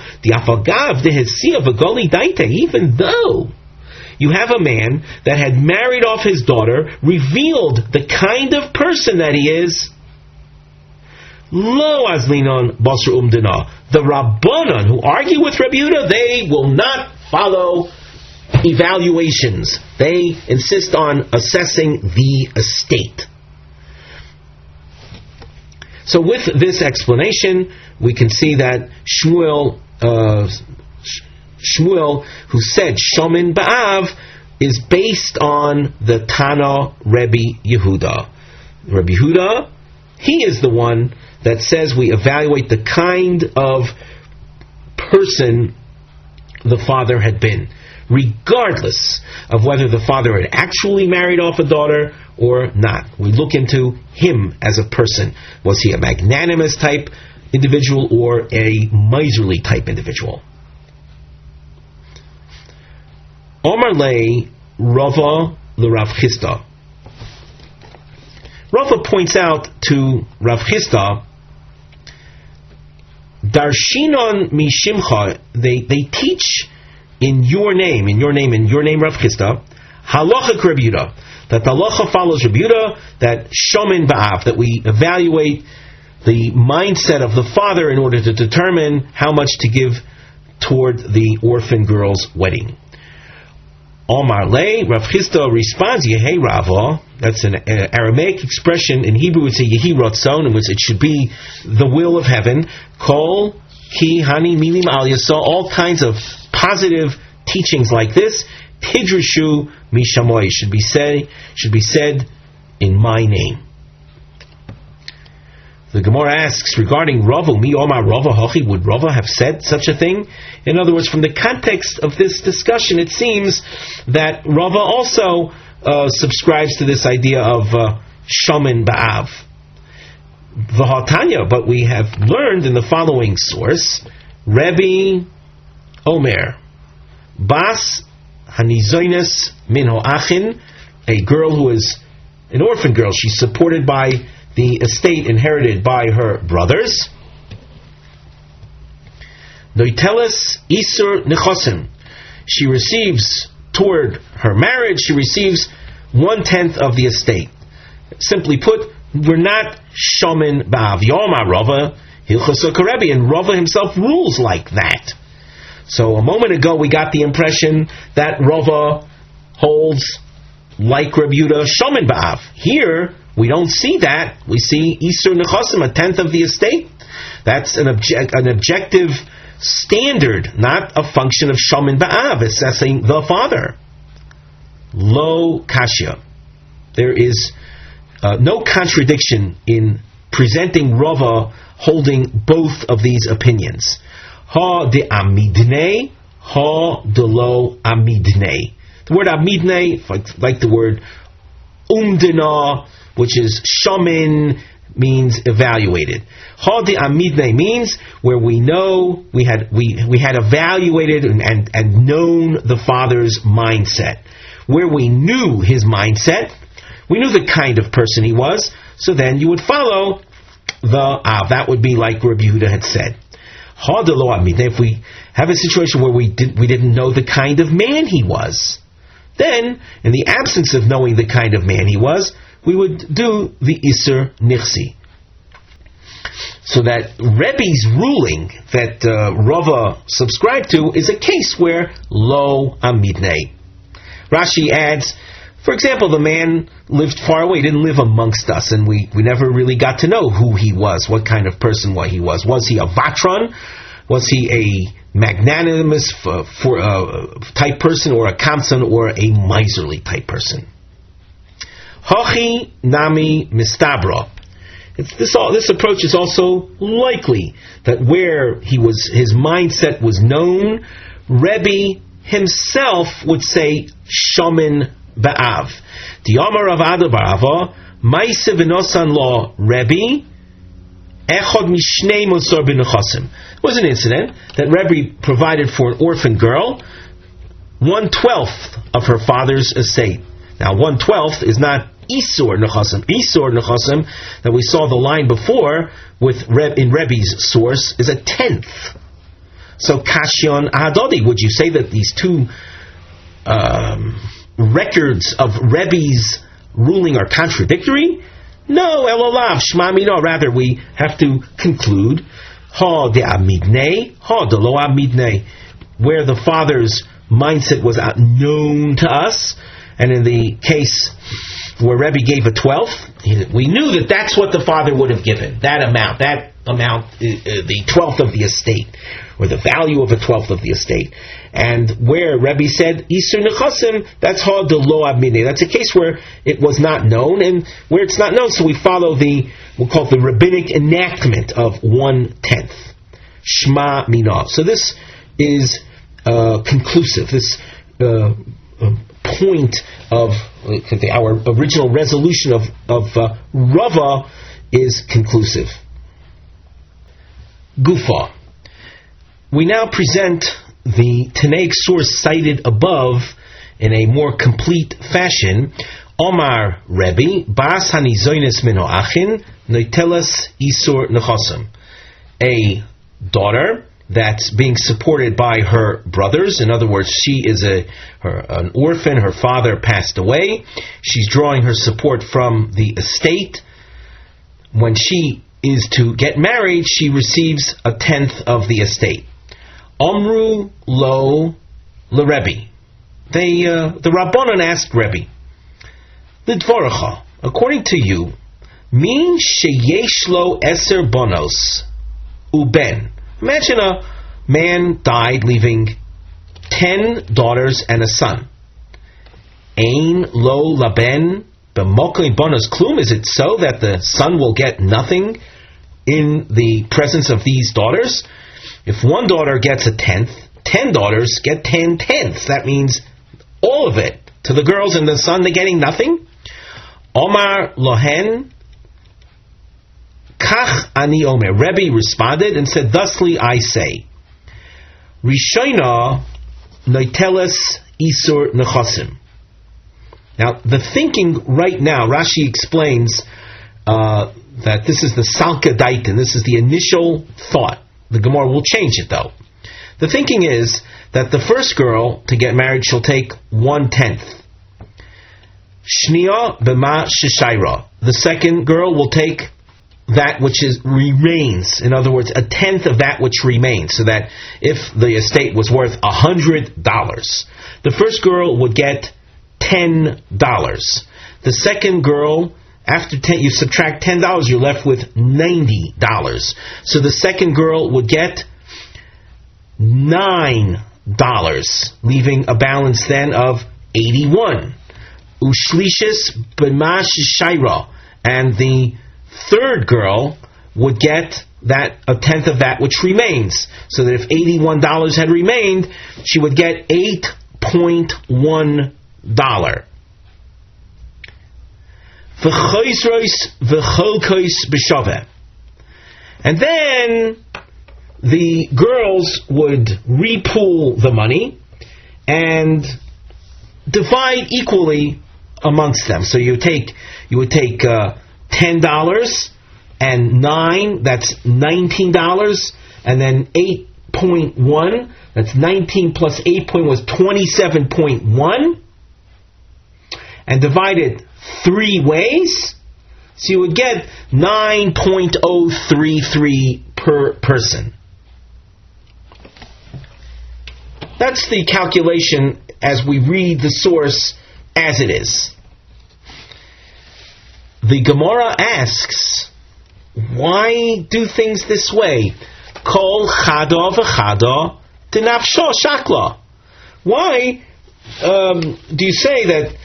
Even though you have a man that had married off his daughter, revealed the kind of person that he is, Lo azlinon basar umdana. The Rabbanan who argue with Rabbi Yehuda, they will not follow evaluations. They insist on assessing the estate. So with this explanation, we can see that Shmuel, who said Shomin Ba'av, is based on the Tana Rebbe Yehuda. Rebbe Yehuda, he is the one that says we evaluate the kind of person the father had been, regardless of whether the father had actually married off a daughter or not. We look into him as a person. Was he a magnanimous type individual or a miserly type individual? Omar lei Rava l'Rav Chisda. Rava points out to Rav Chisda, Darshinon mishimcha, they teach in your name, Rav Chisda, halacha Rabbi Yehuda, that the halacha follows Rabbi Yehuda, that shomin ba'av, that we evaluate the mindset of the father in order to determine how much to give toward the orphan girl's wedding. Omar lei, Rav Chisda responds, Yehei Rava, that's an Aramaic expression. In Hebrew it's a Yehi Ratzon, in which it should be the will of heaven. Kol, ki, hani, milim al yasa, all kinds of positive teachings like this. Tidrishu mishamoy, should be said in my name. The Gemara asks regarding Rava, mi omar Rava hachi, would Rava have said such a thing? In other words, from the context of this discussion, it seems that Rava also subscribes to this idea of shomin ba'av. V'hatanya, but we have learned in the following source, Rebbe Omer, Bas Hanizoines min ho'achin, a girl who is an orphan girl. She's supported by the estate inherited by her brothers. Noiteles Isur Nechosim. She receives, toward her marriage, she receives 1/10 of the estate. Simply put, we're not Shomin Ba'av. Yoma Rava Hilchasa Karebi, and Rava himself rules like that. So a moment ago we got the impression that Rava holds like Rabbi Yehuda Shomin Ba'av. Here we don't see that. We see Isur Nechosim, 1/10 of the estate. That's an objective standard, not a function of Shomin Ba'av, assessing the father. Lo Kashya. There is no contradiction in presenting Rava holding both of these opinions. Ha de amidnei, ha de lo amidnei. The word amidnei, like the word umdina, which is shamin, means evaluated. Ha de amidnei means where we know we had evaluated and known the father's mindset. Where we knew his mindset, we knew the kind of person he was, so then you would follow the that would be like Rabbi Yehuda had said. Ha de lo amidnei, if we have a situation where we didn't know the kind of man he was, then in the absence of knowing the kind of man he was, we would do the Isur Nichsi. So that Rebbe's ruling that Rava subscribed to is a case where lo amidnei. Rashi adds, for example, the man lived far away, didn't live amongst us, and we never really got to know who he was, what kind of person he was. Was he a vatron? Was he a magnanimous type person, or a kamsan, or a miserly type person? Hachi nami mistabra. This approach is also likely that where his mindset was known, Rebbe himself would say shomin ba'av. The Amar of Adabarava, Maise v'nosan lo Rebbe, echod mishnei mosor b'nechosim. It was an incident that Rebbe provided for an orphan girl 1/12 of her father's estate. Now 1/12 is not Isur Nechosim. Isur Nechosim, that we saw the line before in Rebbe's source, is 1/10. So Kashyon Ahadodi, would you say that these two records of Rebbe's ruling are contradictory? No, elolav shmami. No, rather we have to conclude ha de amidnei, ha de lo amidnei, where the father's mindset was known to us, And in the case where Rebbe gave a 12th, we knew that that's what the father would have given. That amount, the 12th of the estate, or the value of a 12th of the estate. And where Rebbe said Isur Nechasim, that's Ha de Lo Abmine. That's a case where it was not known, and where it's not known, so we follow we'll call it the rabbinic enactment of 1/10. Shma Mina. So this is conclusive. This point of our original resolution of Rava is conclusive. Gufa. We now present the Tanaic source cited above in a more complete fashion. Omar Rebbe, Bas Hanizoines Mino Achin, Noitelas Isur Nechasim. A daughter that's being supported by her brothers. In other words, she is an orphan. Her father passed away. She's drawing her support from the estate. When she is to get married, she receives 1/10 of the estate. Omru lo leRebbe. The Rabbanan asked Rebbe, Lidvoracha, according to you, min sheyesh lo eser bonos uben. Imagine a man died leaving 10 daughters and a son. Ein lo laben b'mokli bonos klum. Is it so that the son will get nothing in the presence of these daughters? If one daughter gets 1/10, 10 daughters get 10 tenths. That means all of it. To the girls and the son, they're getting nothing. Omar lohen kach ani omer. Rebbe responded and said, thusly I say, Rishona noiteles isur nechasim. Now, the thinking right now, Rashi explains that this is the salka daitin, this is the initial thought. The Gemara will change it though. The thinking is that the first girl to get married, she'll take 1/10. Shnia b'ma shishayra. The second girl will take that which remains. In other words, 1/10 of that which remains. So that if the estate was worth $100, the first girl would get $10. The second girl, after 10, you subtract $10, you're left with $90. So the second girl would get $9, leaving a balance then of 81. Ushlishis b'ma shishayra. And the third girl would get that 1/10 of that which remains. So that if $81 had remained, she would get $8.1. And then the girls would repool the money and divide equally amongst them. So you would take $10 and 9, that's $19, and then 8.1, that's 19 plus 8 was 27.1, and divide it 3 ways, so you would get 9.033 per person. That's the calculation as we read the source as it is. The Gemara asks, why do things this way? Kol chada v'chada denafsho shakla. Why do you say that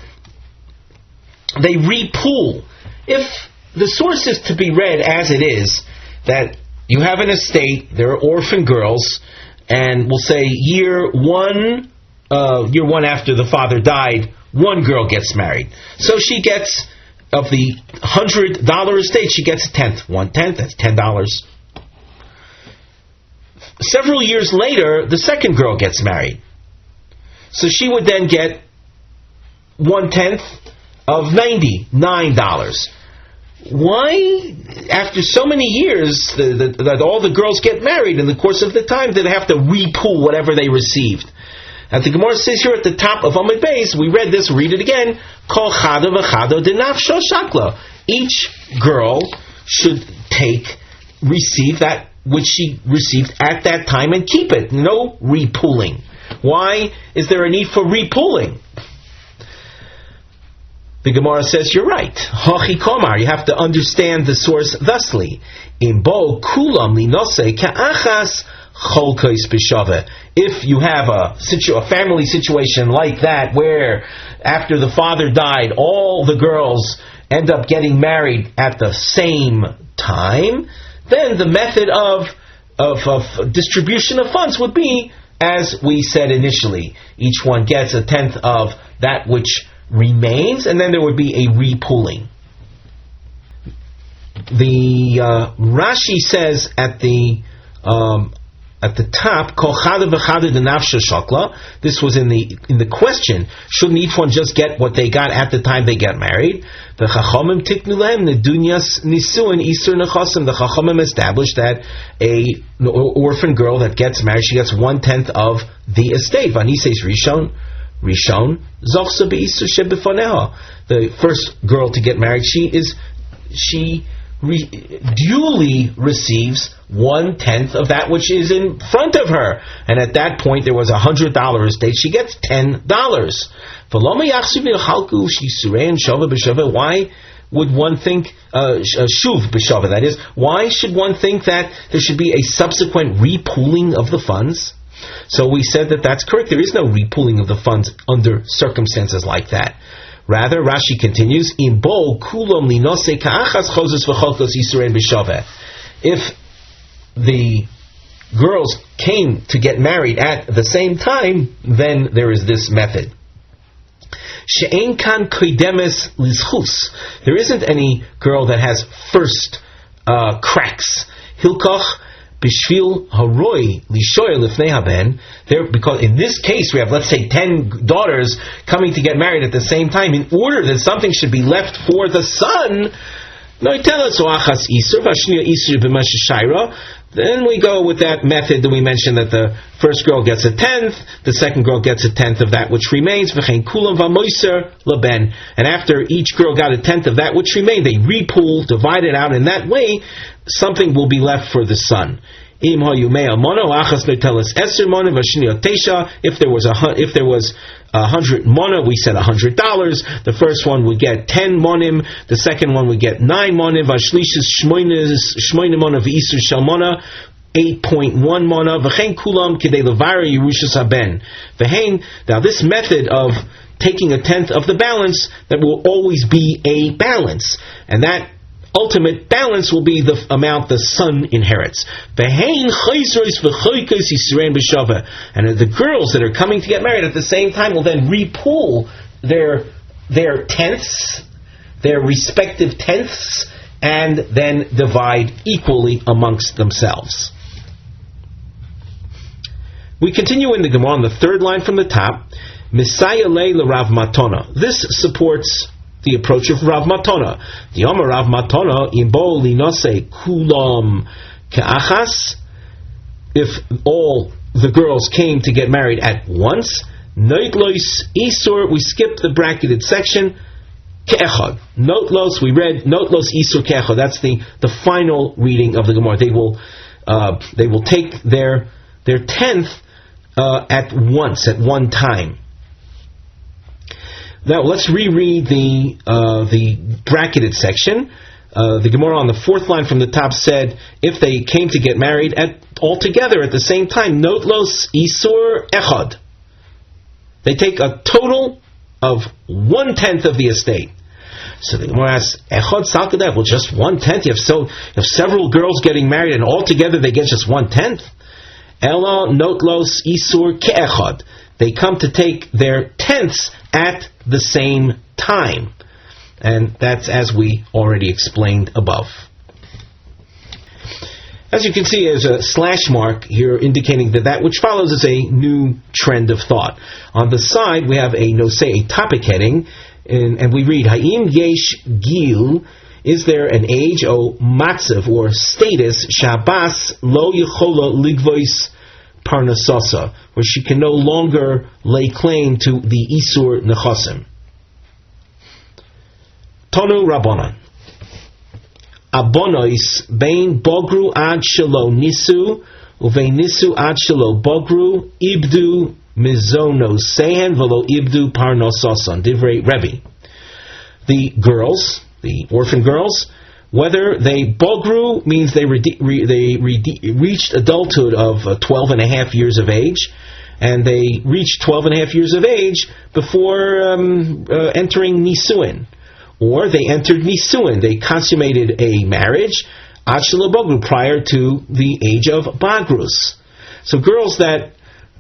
they repool? If the source is to be read as it is, that you have an estate, there are orphan girls, and we'll say year one after the father died, one girl gets married. So she gets, of the $100 estate, she gets 1/10. 1/10, that's $10. Several years later, the second girl gets married. So she would then get 1/10 of $99. Why, after so many years, that all the girls get married in the course of the time, do they have to repool whatever they received? As the Gemara says here at the top of Amud Beis, we read this, read it again. Kol chada v'chada denafsho shakla. Each girl should receive that which she received at that time and keep it. No repooling. Why is there a need for repooling? The Gemara says you're right. Hachi komar, you have to understand the source thusly. Imbo kulam linose ka'achas cholkois b'shave. If you have a family situation like that, where after the father died, all the girls end up getting married at the same time, then the method of distribution of funds would be, as we said initially, each one gets a tenth of that which remains, and then there would be a repooling. The Rashi says at the top, Kol chada v'chada denafsha shakla. This was in the question. Shouldn't each one just get what they got at the time they get married? The Chachamim tiknu lehem nedunyas nisuin isur nechasim. The Chachamim established that an orphan girl that gets married, she gets 1/10 of the estate. Vanises Rishon zochsa beisur shebefoneha. The first girl to get married, she duly receives 1/10 of that which is in front of her, and at that point there was $100 estate. She gets $10. Why would one think shuv b'shava? That is, why should one think that there should be a subsequent repooling of the funds? So we said that that's correct. There is no repooling of the funds under circumstances like that. Rather, Rashi continues, if the girls came to get married at the same time, then there is this method. There isn't any girl that has first cracks. Hilkoch bishvil haroi lishoy lifnei haben. Because in this case we have, let's say, 10 daughters coming to get married at the same time. In order that something should be left for the son, then we go with that method that we mentioned, that the first girl gets a 10th, the second girl gets a 10th of that which remains, and after each girl got a 10th of that which remained, they repool, divide it out, and that way something will be left for the son. If there was 100 mona, we said $100. The first one would get 10 monim. The second one would get 9 monim. Vashlishis shmoine mona v'isur shel mona, 8.1 mona. V'chein kulam k'dei levar yerushas haben. V'chein. Now this method of taking a 10th of the balance, that will always be a balance, and that ultimate balance will be the amount the son inherits. And the girls that are coming to get married at the same time will then repool their tenths, their respective tenths, and then divide equally amongst themselves. We continue in the Gemara on the third line from the top. Messiah lei l'Rav Matona. This supports the approach of Rav Matona. The Omer Rav Matona, imbo linose kulam ke'achas. If all the girls came to get married at once, noitlos isur, we skip the bracketed section, ke'echad. Notlos, we read notlos isur ke'echad. That's the final reading of the Gemara. They will take their 10th at once, at one time. Now let's reread the bracketed section. The Gemara on the fourth line from the top said, if they came to get married all together at the same time, notlos isur echad. They take a total of 1/10 of the estate. So the Gemara asks, echad salkadev, well, just 1/10. You have several girls getting married, and all together they get just 1/10. Ela notlos isur ke'echad. They come to take their tenths at the same time. And that's as we already explained above. As you can see, there's a slash mark here indicating that which follows is a new trend of thought. On the side, we have a topic heading, and we read, Ha'im yesh gil, is there an age, o matzav, or status, Shabbos lo yechola ligvois parnasasa, where she can no longer lay claim to the isur nechasim. Tonu Rabbanan. Abonois bein bogru ad shelo nisu, uvein nisu ad shelo bogru, ibdu mizonos sehen velo ibdu parnososan. Divrei Rebbe. the girls, the orphan girls, whether they bogru, means they reached adulthood of 12 and a half years of age, and they reached 12 and a half years of age before entering nisuin. Or they entered nisuin, they consummated a marriage, achshela bogru, prior to the age of bagrus. So girls that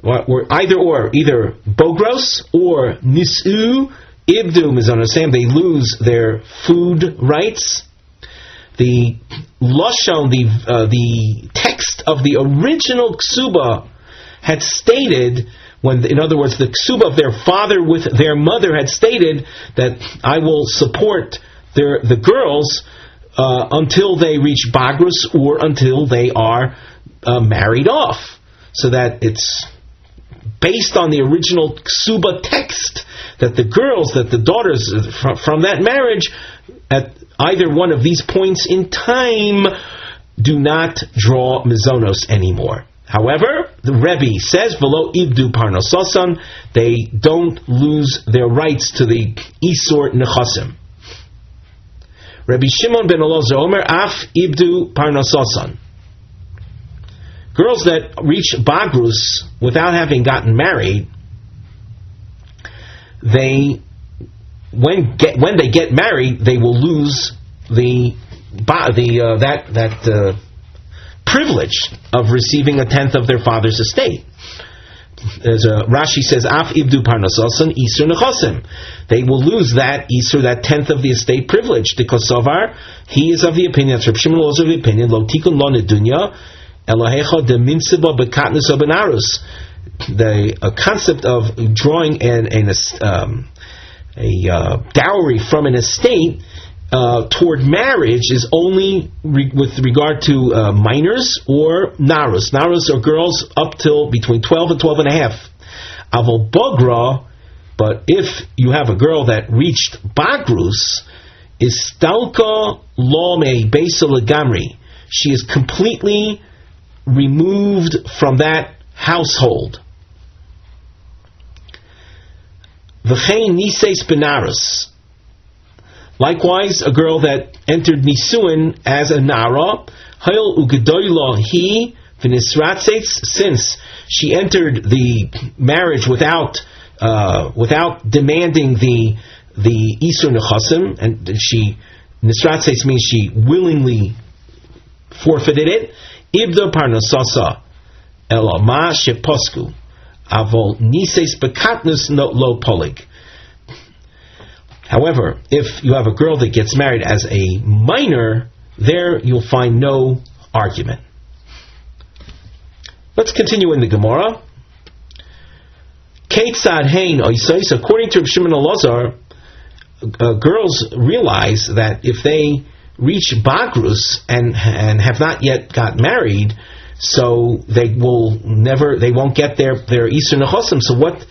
were either bogros or nisu, ibdu mizonasam, they lose their food rights. The lashon, the text of the original ksuba had stated, in other words, the ksuba of their father with their mother had stated that I will support the girls until they reach bagrus or until they are married off. So that it's based on the original ksuba text that the girls, that the daughters from that marriage, at either one of these points in time, do not draw mizonos anymore. However, the Rebbe says, "V'lo ibdu parnasosan," they don't lose their rights to the isur nechasim. Rabbi Shimon ben Elazar Omer, "Af ibdu parnasosan." Girls that reach bagrus without having gotten married, when they get married, they will lose that privilege of receiving a tenth of their father's estate. As Rashi says, "Af ibdu parnasosan isur nechasim." They will lose that isur, that tenth of the estate privilege. The Kosovar, he is of the opinion, Reb Shimon is of the opinion, "Lo tikun lo nedunya Elohecha de minsiba bekatnus obenarus." The concept of drawing a dowry from an estate toward marriage is only with regard to minors or narus. Narus are girls up till between 12 and 12 and a half. Aval bogra, but if you have a girl that reached bagrus, istalka lo me beisa legamri. She is completely removed from that household. V'chein nises benarus. Likewise, a girl that entered nisuin as a nara, hayol ugedoyla he v'nisratzeitz, since she entered the marriage without demanding the isur nechasim, and she nisratzeitz means she willingly forfeited it. Ibdo parnosasa elama sheposku avol nises bekatnus lo polig. However, if you have a girl that gets married as a minor, there you'll find no argument. Let's continue in the Gemara. Keitzad hein oisais, according to Shimon Elazar, girls realize that if they reach bagrus and have not yet got married, so they won't get their isur nechasim. So what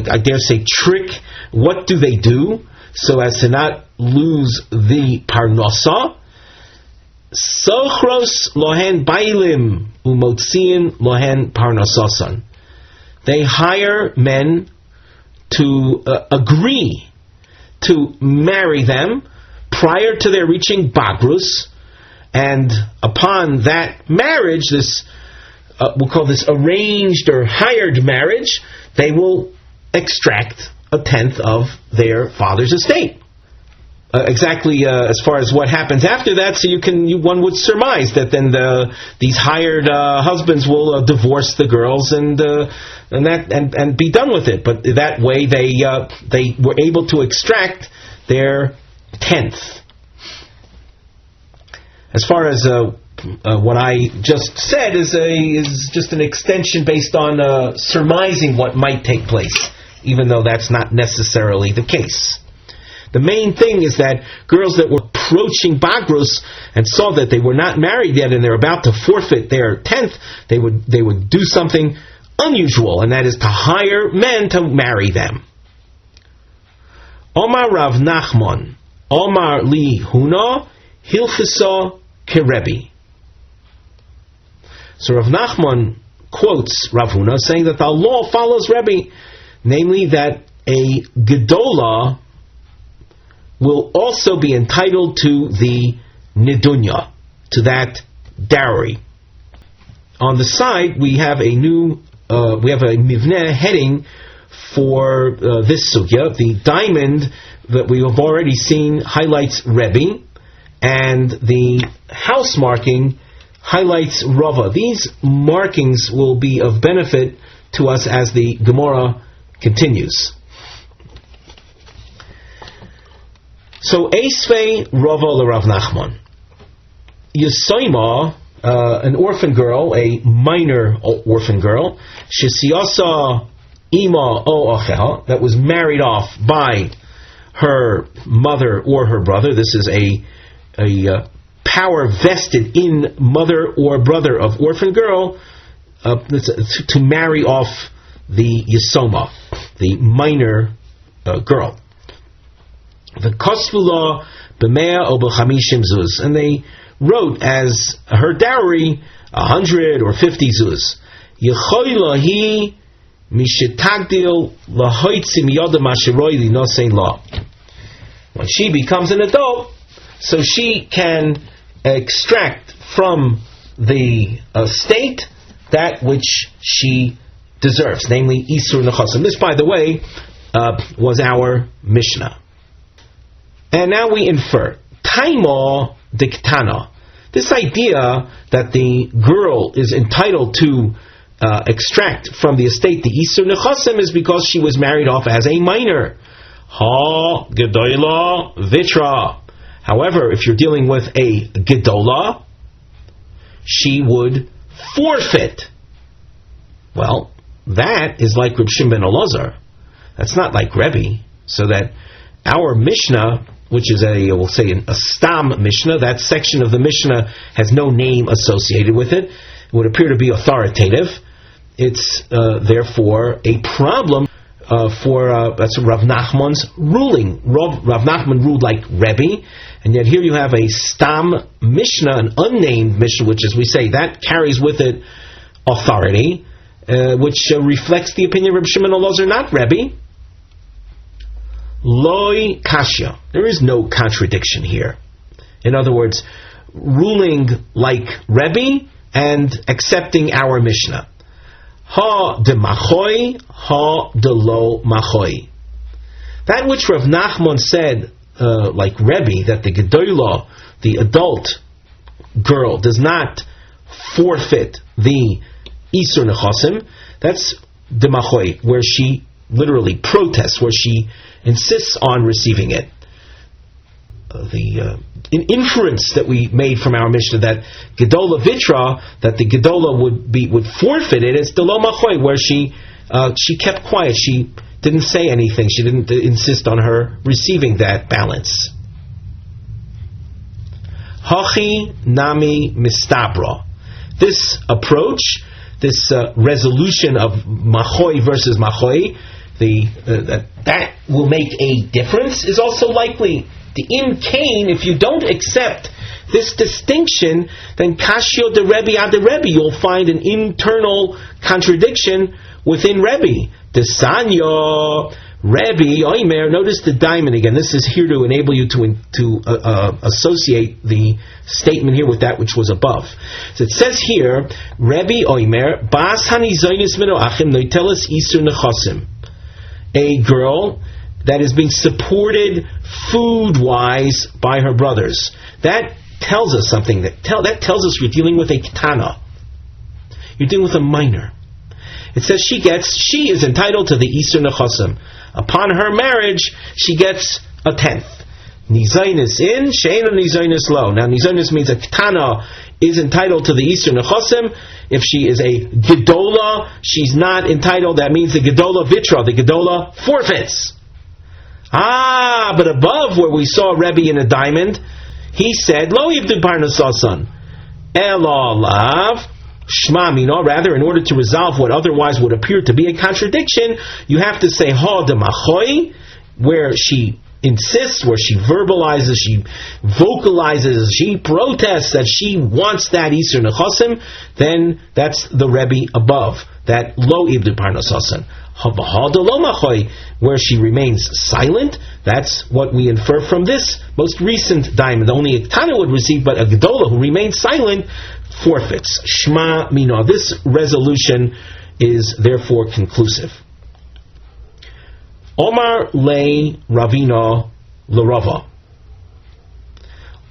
I dare say trick? What do they do so as to not lose the parnasa? Sochros lohen bailim umotziin lohen parnasasan. They hire men to agree to marry them prior to their reaching bagrus, and upon that marriage, this we'll call this arranged or hired marriage, they will extract a tenth of their father's estate. Exactly as far as what happens after that, so one would surmise that then these hired husbands will divorce the girls and be done with it. But that way they were able to extract their tenth. As far as what I just said is just an extension based on surmising what might take place, even though that's not necessarily the case. The main thing is that girls that were approaching bagrus and saw that they were not married yet and they're about to forfeit their tenth, they would do something unusual, and that is to hire men to marry them. Omar Rav Nachman, Omar li Huna, Hilchisa Kerebi. So Rav Nachman quotes Rav Huna saying that the law follows Rebbe, namely that a gedola will also be entitled to the nidunya, to that dowry. On the side, we have a mivneh heading for this sugya. The diamond that we have already seen highlights Rebbe, and the house marking highlights Rava. These markings will be of benefit to us as the Gemara continues. So, Eisvei Rava l'Rav Nachman. Yesoima, an orphan girl, a minor orphan girl, Shesiyasa Ima o Acheha, that was married off by her mother or her brother. This is a power vested in mother or brother of orphan girl to marry off the Yesoma, the minor girl. The Kosvula b'mea o b'chamishim zuz, and they wrote as her dowry 100 or 50 zuz. Yechoyla hi mishetagdil lahoitzi miyada masheroi linosein la. When she becomes an adult, so she can extract from the state that which she deserves, namely Isur Nechasim. This, by the way, was our Mishnah. And now we infer, Taima diktana. This idea that the girl is entitled to extract from the estate the Isur Nechasim is because she was married off as a minor. Ha Gedola Vitra. However, if you're dealing with a Gedola, she would forfeit. Well, that is like Reb Shimon ben Elazar. That's not like Rebbe. So that our Mishnah, which is we'll say a Stam Mishnah, that section of the Mishnah has no name associated with it. It would appear to be authoritative. It's therefore a problem that's Rav Nachman's ruling. Rav Nachman ruled like Rebbe, and yet here you have a Stam Mishnah, an unnamed Mishnah, which, as we say, that carries with it authority, which reflects the opinion of Reb Shimon Elazar, not Rebbe. Loi kashya. There is no contradiction here. In other words, ruling like Rebbe and accepting our Mishnah. Ha de machoi, ha de lo machoi. That which Rav Nachman said, like Rebbe, that the Gedolah, the adult girl, does not forfeit the Isur Nechasim, that's de machoi, where she literally protests, where she insists on receiving it. The inference that we made from our Mishnah that Gedola Vitra, that the Gedola would forfeit it, is Delo Machoy, where she kept quiet. She didn't say anything. She didn't insist on her receiving that balance. Hachi Nami Mistabra. This approach, this resolution of Machoy versus Machoy, that will make a difference, is also likely. The in Cain, if you don't accept this distinction, then Kashio de Rebbe ad Rebbe, you'll find an internal contradiction within Rebbe. The Sanya Rebbe Oimer. Notice the diamond again. This is here to enable you to associate the statement here with that which was above. So it says here, Rebbe Oimer Bas Hanizonis Mino Achim Noitelis Isur Nechasim. A girl that is being supported food-wise by her brothers. That tells us something. That tells us you're dealing with a ketana. You're dealing with a minor. It says she is entitled to the Isur Nechasim. Upon her marriage, she gets a tenth. Nizainis in, she'ena nizainis lo. Now, nizainis means a ketana is entitled to the Isur Nechasim. If she is a gedola, she's not entitled. That means the gedola vitra, the gedola forfeits. But above where we saw Rebbe in a diamond, he said, Lo yivdu parnasasan, ela lav, shma mino. Rather, in order to resolve what otherwise would appear to be a contradiction, you have to say ha de machoi, where she insists, where she verbalizes, she vocalizes, she protests that she wants that Isur Nechasim, then that's the Rebbe above, that lo ibdu parnasasan. where she remains silent. That's what we infer from this most recent diamond. Only a Ketana would receive, but a Gedola who remains silent forfeits. Shma Mina. This resolution is therefore conclusive. Omar le Ravina l'Rava.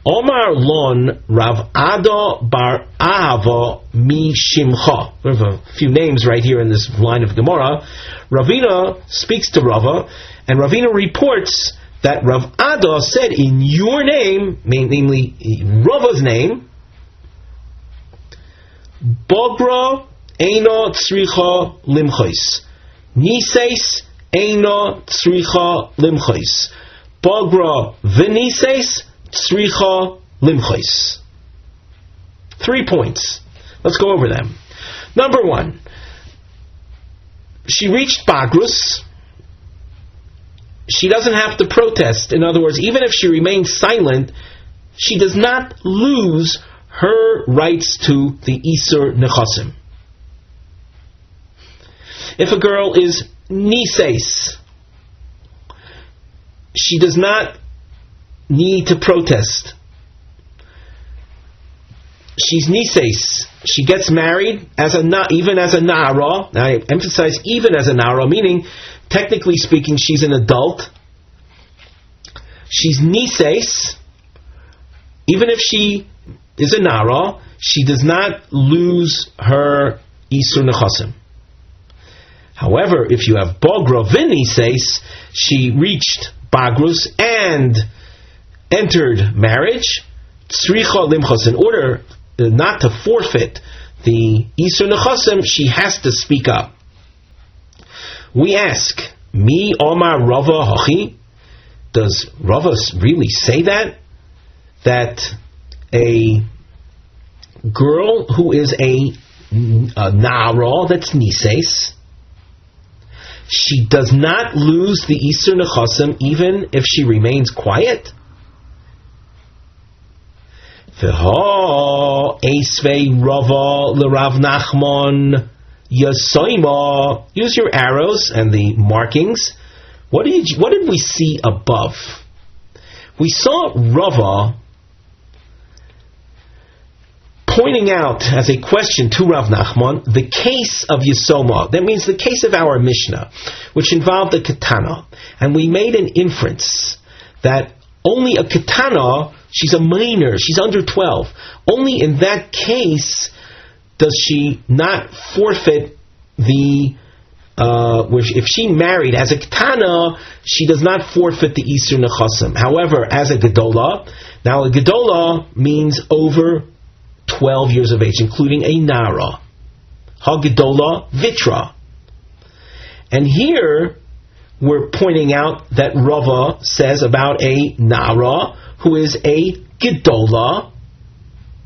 Omar lon Rav Ada bar Ahava mi Shimcha. We have a few names right here in this line of Gemara. Ravina speaks to Rava, and Ravina reports that Rav Ada said in your name, namely Rava's name, Bogra eina tzricha limchais. Nises eina tzricha limchais. Bogra v'nises tzricha limchais. 3 points. Let's go over them. Number 1. She reached Bagrus. She doesn't have to protest. In other words, even if she remains silent, she does not lose her rights to the Isur Nechasim. If a girl is Nises, she does not need to protest. She's Nises. She gets married even as a Nara. Now I emphasize even as a Nara, meaning, technically speaking, she's an adult. She's Nises. Even if she is a Nara, she does not lose her Isur Nechasim. However, if you have Bogra V'Nises, she reached Bagrus and entered marriage, Tzricha Limchos, in order not to forfeit the Isur Nechasim, she has to speak up. We ask, Mi Omar Rava Hachi? Does Rava really say that? That a girl who is a Nara, that's Nises, she does not lose the Isur Nechasim even if she remains quiet? V'ha eisvei Rava l'Rav Nachman yasoima. Use your arrows and the markings. What did we see above? We saw Rava pointing out as a question to Rav Nachman the case of Yisoma. That means the case of our Mishnah, which involved a Ketana. And we made an inference that only a Ketana, she's a minor, she's under 12. Only in that case does she not forfeit the, if she married as a Ketana, she does not forfeit the Isur Nechasim. However, as a Gedola, now a Gedola means over 12 years of age, including a Nara. Ha-Gedola Vitra. And here, we're pointing out that Rava says about a Nara who is a Gedola,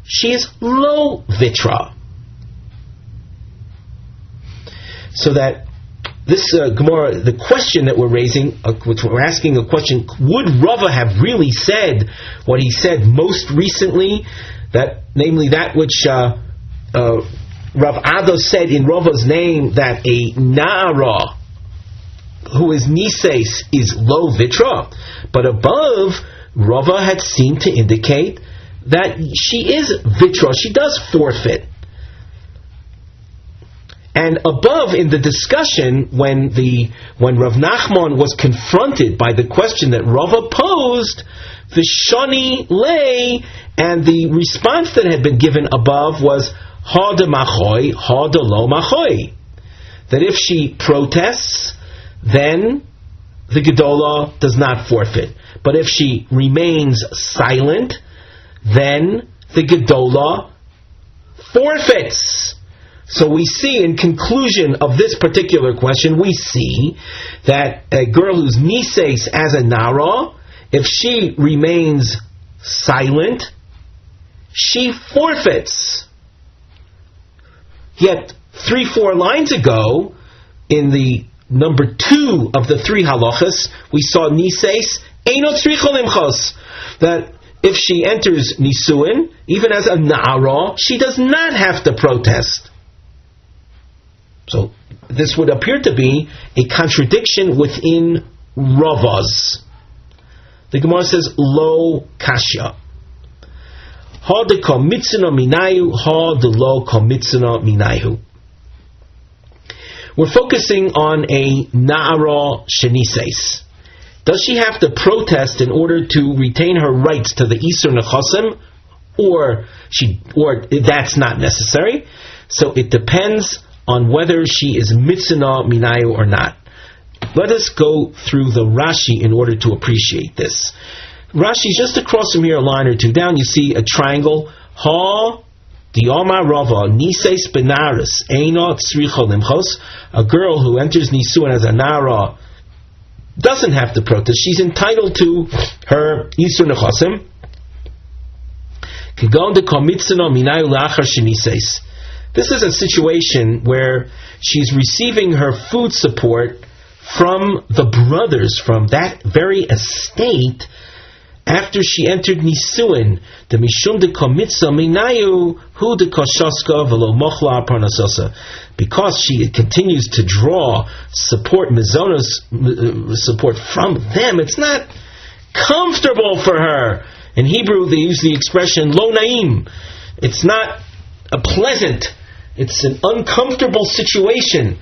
she is Lo Vitra. So that this Gemara, the question that we're raising, which we're asking a question, would Rava have really said what he said most recently? That, namely that which Rav Ada said in Rava's name, that a Nara who is Nises is Lo Vitra. But above, Rava had seemed to indicate that she is Vitra, she does forfeit. And above in the discussion, when Rav Nachman was confronted by the question that Rava posed, the Shani lay, and the response that had been given above was Ha de Machoy, Ha de Lo Machoy. That if she protests, then the Gedola does not forfeit. But if she remains silent, then the Gedola forfeits. So we see, in conclusion of this particular question, we see that a girl who's Nises as a Nara, if she remains silent, she forfeits. Yet 3-4 lines ago, in the number 2 of the 3 halachas, we saw Nises eino tzricha limchos, that if she enters Nisuin, even as a Na'ara, she does not have to protest. So this would appear to be a contradiction within Ravas. The Gemara says, Lo Kasha. Ha de ka mitzina minayu, ha de lo ka mitzina minayu. We're focusing on a Na'ara Shenises. Does she have to protest in order to retain her rights to the Isur Nechasim, or that's not necessary? So it depends on whether she is mitzina minayu or not. Let us go through the Rashi in order to appreciate this. Rashi, just across from here, a line or two down, you see a triangle. Ha dioma rava nises benaris eina tzricha limchos. A girl who enters nisuin as a nara doesn't have to protest. She's entitled to her isur nechasim. Kigon de komitzina minayu lachar shenises. This is a situation where she's receiving her food support from the brothers, from that very estate, after she entered Nisuin. The Mishum de Komitza Minayu Hu de Koshaska Velo Mochla Parnasasa. Because she continues to draw support, Mizonos support from them, it's not comfortable for her. In Hebrew, they use the expression Lo Naim. It's not a pleasant, it's an uncomfortable situation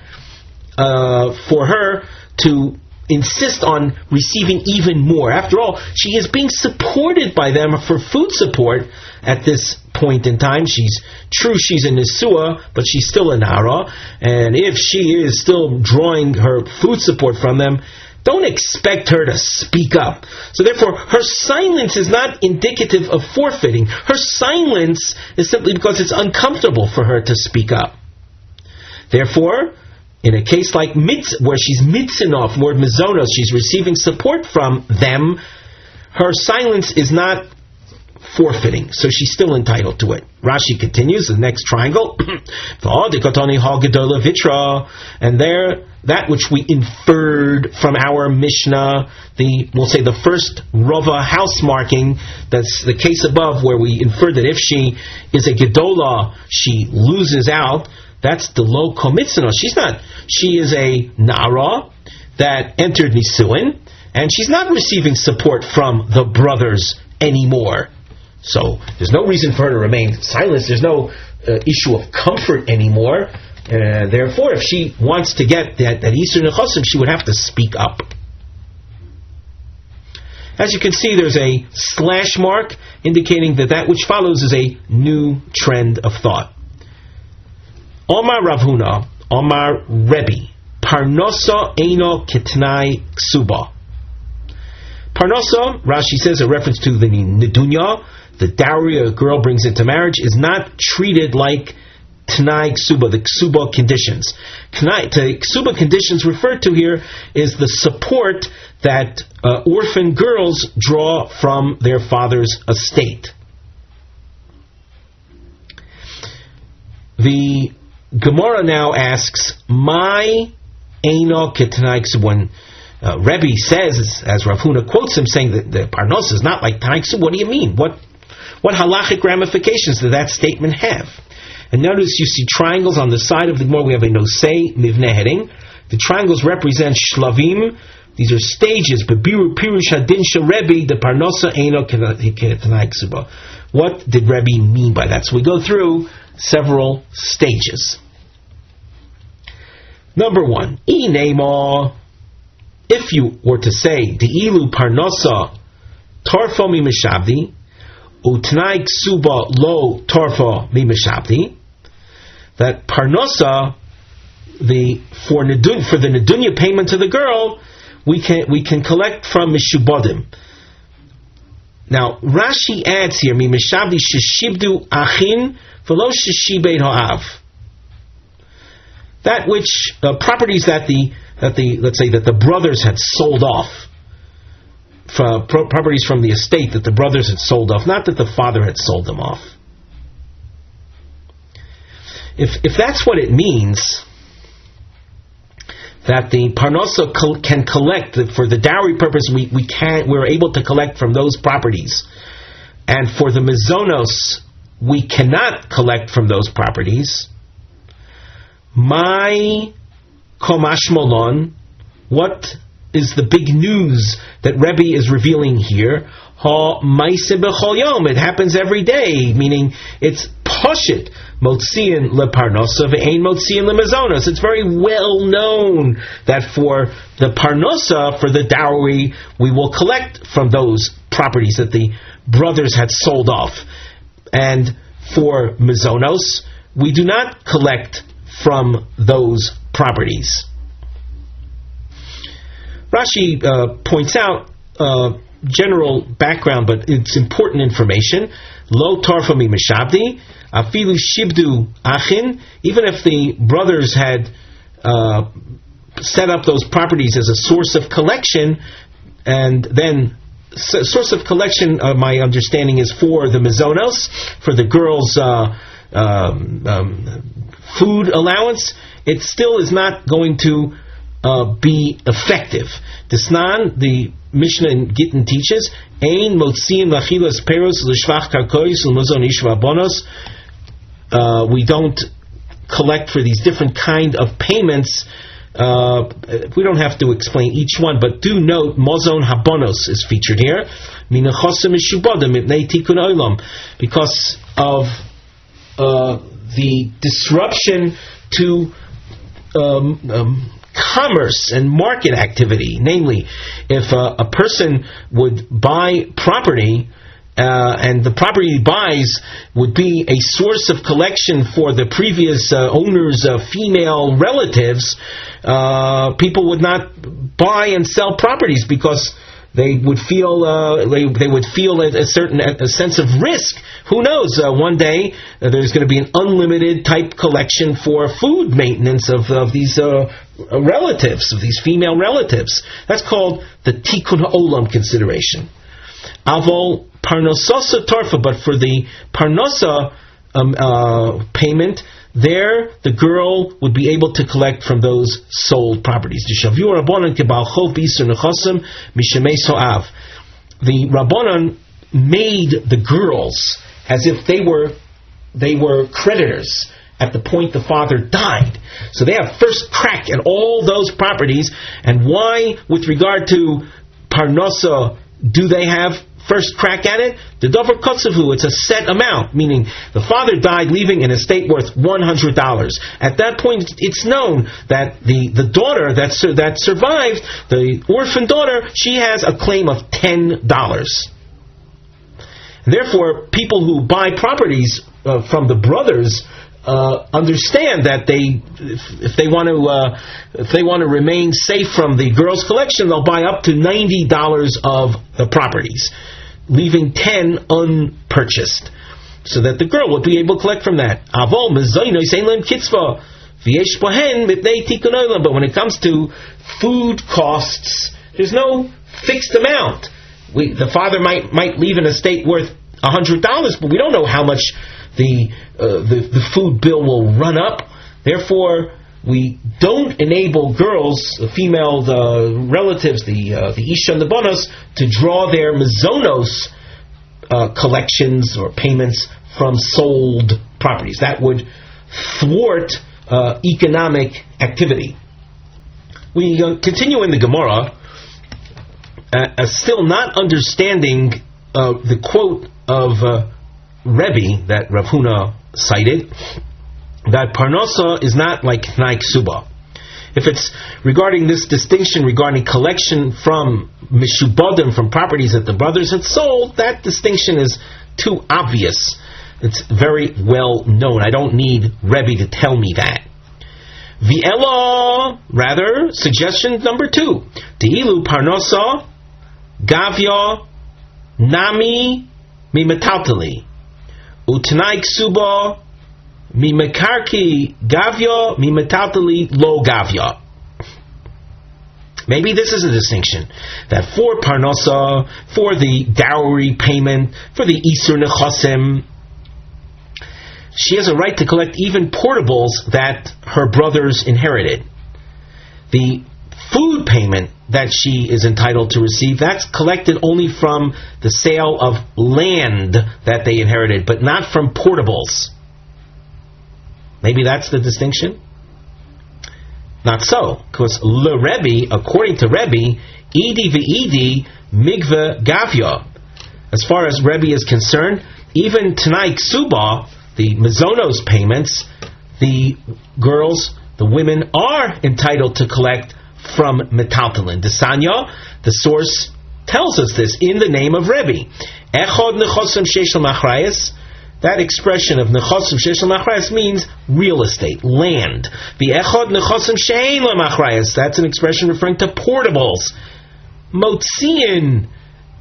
for her to insist on receiving even more. After all, she is being supported by them for food support at this point in time. She's a Nesua, but she's still a Nara, and if she is still drawing her food support from them, don't expect her to speak up. So therefore, her silence is not indicative of forfeiting. Her silence is simply because it's uncomfortable for her to speak up. Therefore, in a case like where she's mitzinof, word mizonos, she's receiving support from them, her silence is not forfeiting, so she's still entitled to it. Rashi continues, the next triangle, and there, that which we inferred from our Mishnah, we'll say the first Rava house marking, that's the case above where we inferred that if she is a Gedola, she loses out. That's the low komitzino. She is a Nara that entered Nisuin, and she's not receiving support from the brothers anymore. So there's no reason for her to remain silent. There's no issue of comfort anymore. Therefore, if she wants to get that Isur Nechasim, she would have to speak up. As you can see, there's a slash mark indicating that which follows is a new trend of thought. Omar Rav Huna, Omar Rebbe, Parnosa Eino Ketnai Ksuba. Parnosa, Rashi says, a reference to the Nedunya, the dowry a girl brings into marriage, is not treated like Tnai Ksuba, the Ksuba conditions. The Ksuba conditions referred to here is the support that orphan girls draw from their father's estate. The Gemara now asks, "My Eino Ketnai Ksuba." When Rebbe says, as Rav Huna quotes him, saying that the Parnos is not like Tnai Ksuba, what do you mean? What halachic ramifications does that statement have? And notice you see triangles on the side of the Gemara. We have a nosei mivneh heading. The triangles represent shlavim. These are stages. Bebiru pirush hadin shel Rebbe the Parnosa Eino Ketnai Ksuba. What did Rebbe mean by that? So we go through several stages. Number one, if you were to say De'ilu Parnosa Tarfo mi Mishabdi Utnai Ksuba Lo Tarfo mi Mishabdi, that Parnosa, for the Nedunya payment to the girl, we can collect from Mishubadim. Now Rashi adds here mi Mishabdi Sheshibdu Achin V'lo Sheshibeit Ha'av. That which properties that the brothers had sold off, properties from the estate that the brothers had sold off, not that the father had sold them off. If that's what it means, that the Parnosa can collect for the dowry purpose, we're able to collect from those properties, and for the Mizonos we cannot collect from those properties. My Komash Molon. What is the big news that Rebbe is revealing here? Ha Maise B'chol Yom. It happens every day, meaning it's Poshit. Motziin leparnosa ve'ein motziin lemazonos. It's very well known that for the parnosa, for the dowry, we will collect from those properties that the brothers had sold off. And for mazonos, we do not collect from those properties. Rashi points out general background, but it's important information. Lo tarfa mi meshabdi, afilu shibdu achin. Even if the brothers had set up those properties as a source of collection, and then source of collection, my understanding is for the mazonos, for the girls' food allowance, it still is not going to be effective. Desnan, the Mishnah in Gittin teaches, Ein motziin lachilas peros l'shvach karkois l'mazon ishva bonos. We don't collect for these different kind of payments. We don't have to explain each one, but do note mozon habonos is featured here. Minachosim mishubadim ipnei tikun olam, because of the disruption to commerce and market activity. Namely, if a person would buy property, and the property he buys would be a source of collection for the previous owner's female relatives, people would not buy and sell properties because they would feel a sense of risk. Who knows? One day there's going to be an unlimited type collection for food maintenance of these relatives, of these female relatives. That's called the tikkun olam consideration. Avol parnosa torfa, but for the parnosa payment, there the girl would be able to collect from those sold properties. The Rabbanan made the girls as if they were creditors at the point the father died. So they have first crack at all those properties. And why, with regard to parnosa, do they have first crack at it? The dover kotzavu, it's a set amount, meaning the father died leaving an estate worth $100. At that point, it's known that the daughter that survived, the orphan daughter, she has a claim of $10. Therefore, people who buy properties from the brothers understand that if they want to remain safe from the girls' collection, they'll buy up to $90 of the properties, leaving 10 unpurchased, so that the girl would be able to collect from that. But when it comes to food costs, there's no fixed amount. The father might leave an estate worth $100, but we don't know how much the food bill will run up. Therefore, we don't enable girls, the female relatives, the isha and the bonos, to draw their mazonos collections or payments from sold properties. That would thwart economic activity. We continue in the Gemara, still not understanding the quote of Rebbe that Rav Huna cited, that parnosa is not like tnai ksuba. If it's regarding this distinction regarding collection from mishubadim, from properties that the brothers had sold, that distinction is too obvious. It's very well known. I don't need Rebbe to tell me that. V'ela, rather, suggestion number 2. Te'ilu parnosa gavya nami mimetaltali utnai ksuba mimekarki gavya mimetaltali lo gavya. Maybe this is a distinction, that for parnosa, for the dowry payment, for the isur nechasim, she has a right to collect even portables that her brothers inherited. The food payment that she is entitled to receive, that's collected only from the sale of land that they inherited, but not from portables. Maybe that's the distinction? Not so, because le Rebbe, according to Rebbe, Idi v'Idi migve gavya. As far as Rebbe is concerned, even Tanai Ksuba, the Mazonos payments, the girls, the women are entitled to collect from metaltalin. Desanya, the source tells us this in the name of Rebbe. Echod nechosim sheshel machrayas. That expression of nechosim sheshel machrayas means real estate, land. The echod nechosim shein lemachrayas. That's an expression referring to portables. Motziin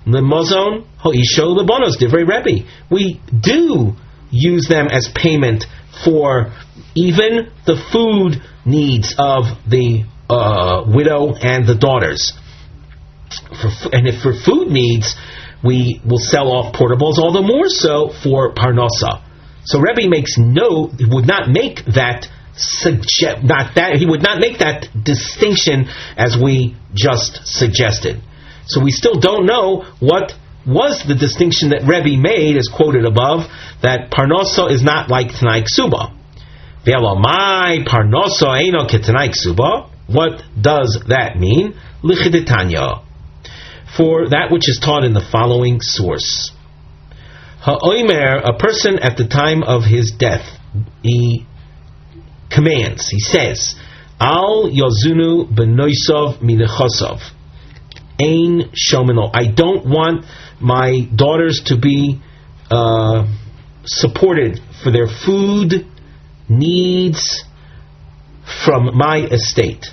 lemozon hoisho lebonos divrei Rebbe. We do use them as payment for even the food needs of the widow and the daughters. And if for food needs, we will sell off portables, all the more so for parnasa. So Rebbe makes he would not make that he would not make that distinction as we just suggested. So we still don't know what was the distinction that Rebbe made, as quoted above, that parnasa is not like Tanai Ksuba. Ve'elamai parnasa eino ketanai Ksuba. What does that mean? Lichiditanya. For that which is taught in the following source. Ha'omer, a person at the time of his death, he commands, he says, Al yozunu benoisov minechosov. Ein shomino. I don't want my daughters to be supported for their food needs from my estate.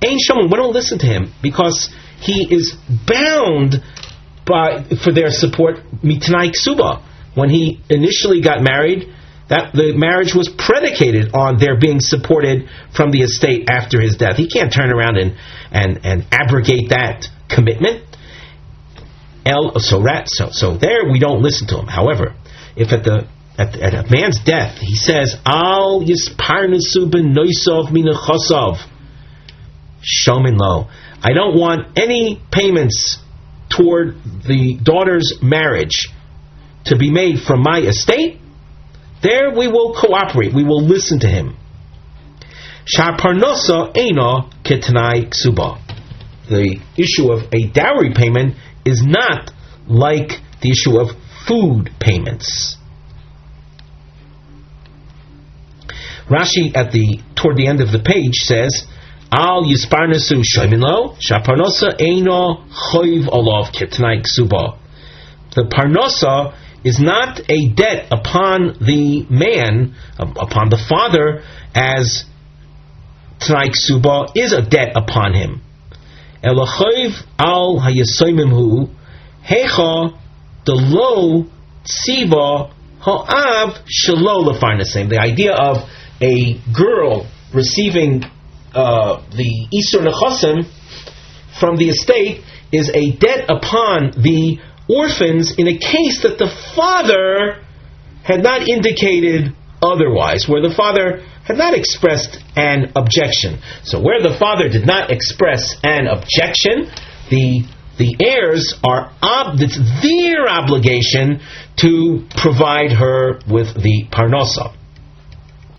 Ein shomino. We don't listen to him because he is bound for their support mitanai ksuba. When he initially got married, that the marriage was predicated on their being supported from the estate after his death. He can't turn around and abrogate that commitment. So there we don't listen to him. However, if at a man's death he says Al yisparnesu benoisov minachosov shomin lo, I don't want any payments toward the daughter's marriage to be made from my estate, there we will cooperate, we will listen to him. Shar parnosa eino ketanai ksuba. The issue of a dowry payment is not like the issue of food payments. Rashi toward the end of the page says, Al yisparnesu shoiminlo, shaparnosa eino choiv olav ketanai ksuba. The parnosa is not a debt upon the man, upon the father, as Tanai Ksuba is a debt upon him. Elochoiv al hayasoimimhu hecha delo tziva ha'av shelo lefarnasim. The idea of a girl receiving the Isur Nechosim from the estate is a debt upon the orphans in a case that the father had not indicated otherwise, where the father had not expressed an objection. So where the father did not express an objection, the heirs it's their obligation to provide her with the parnosa.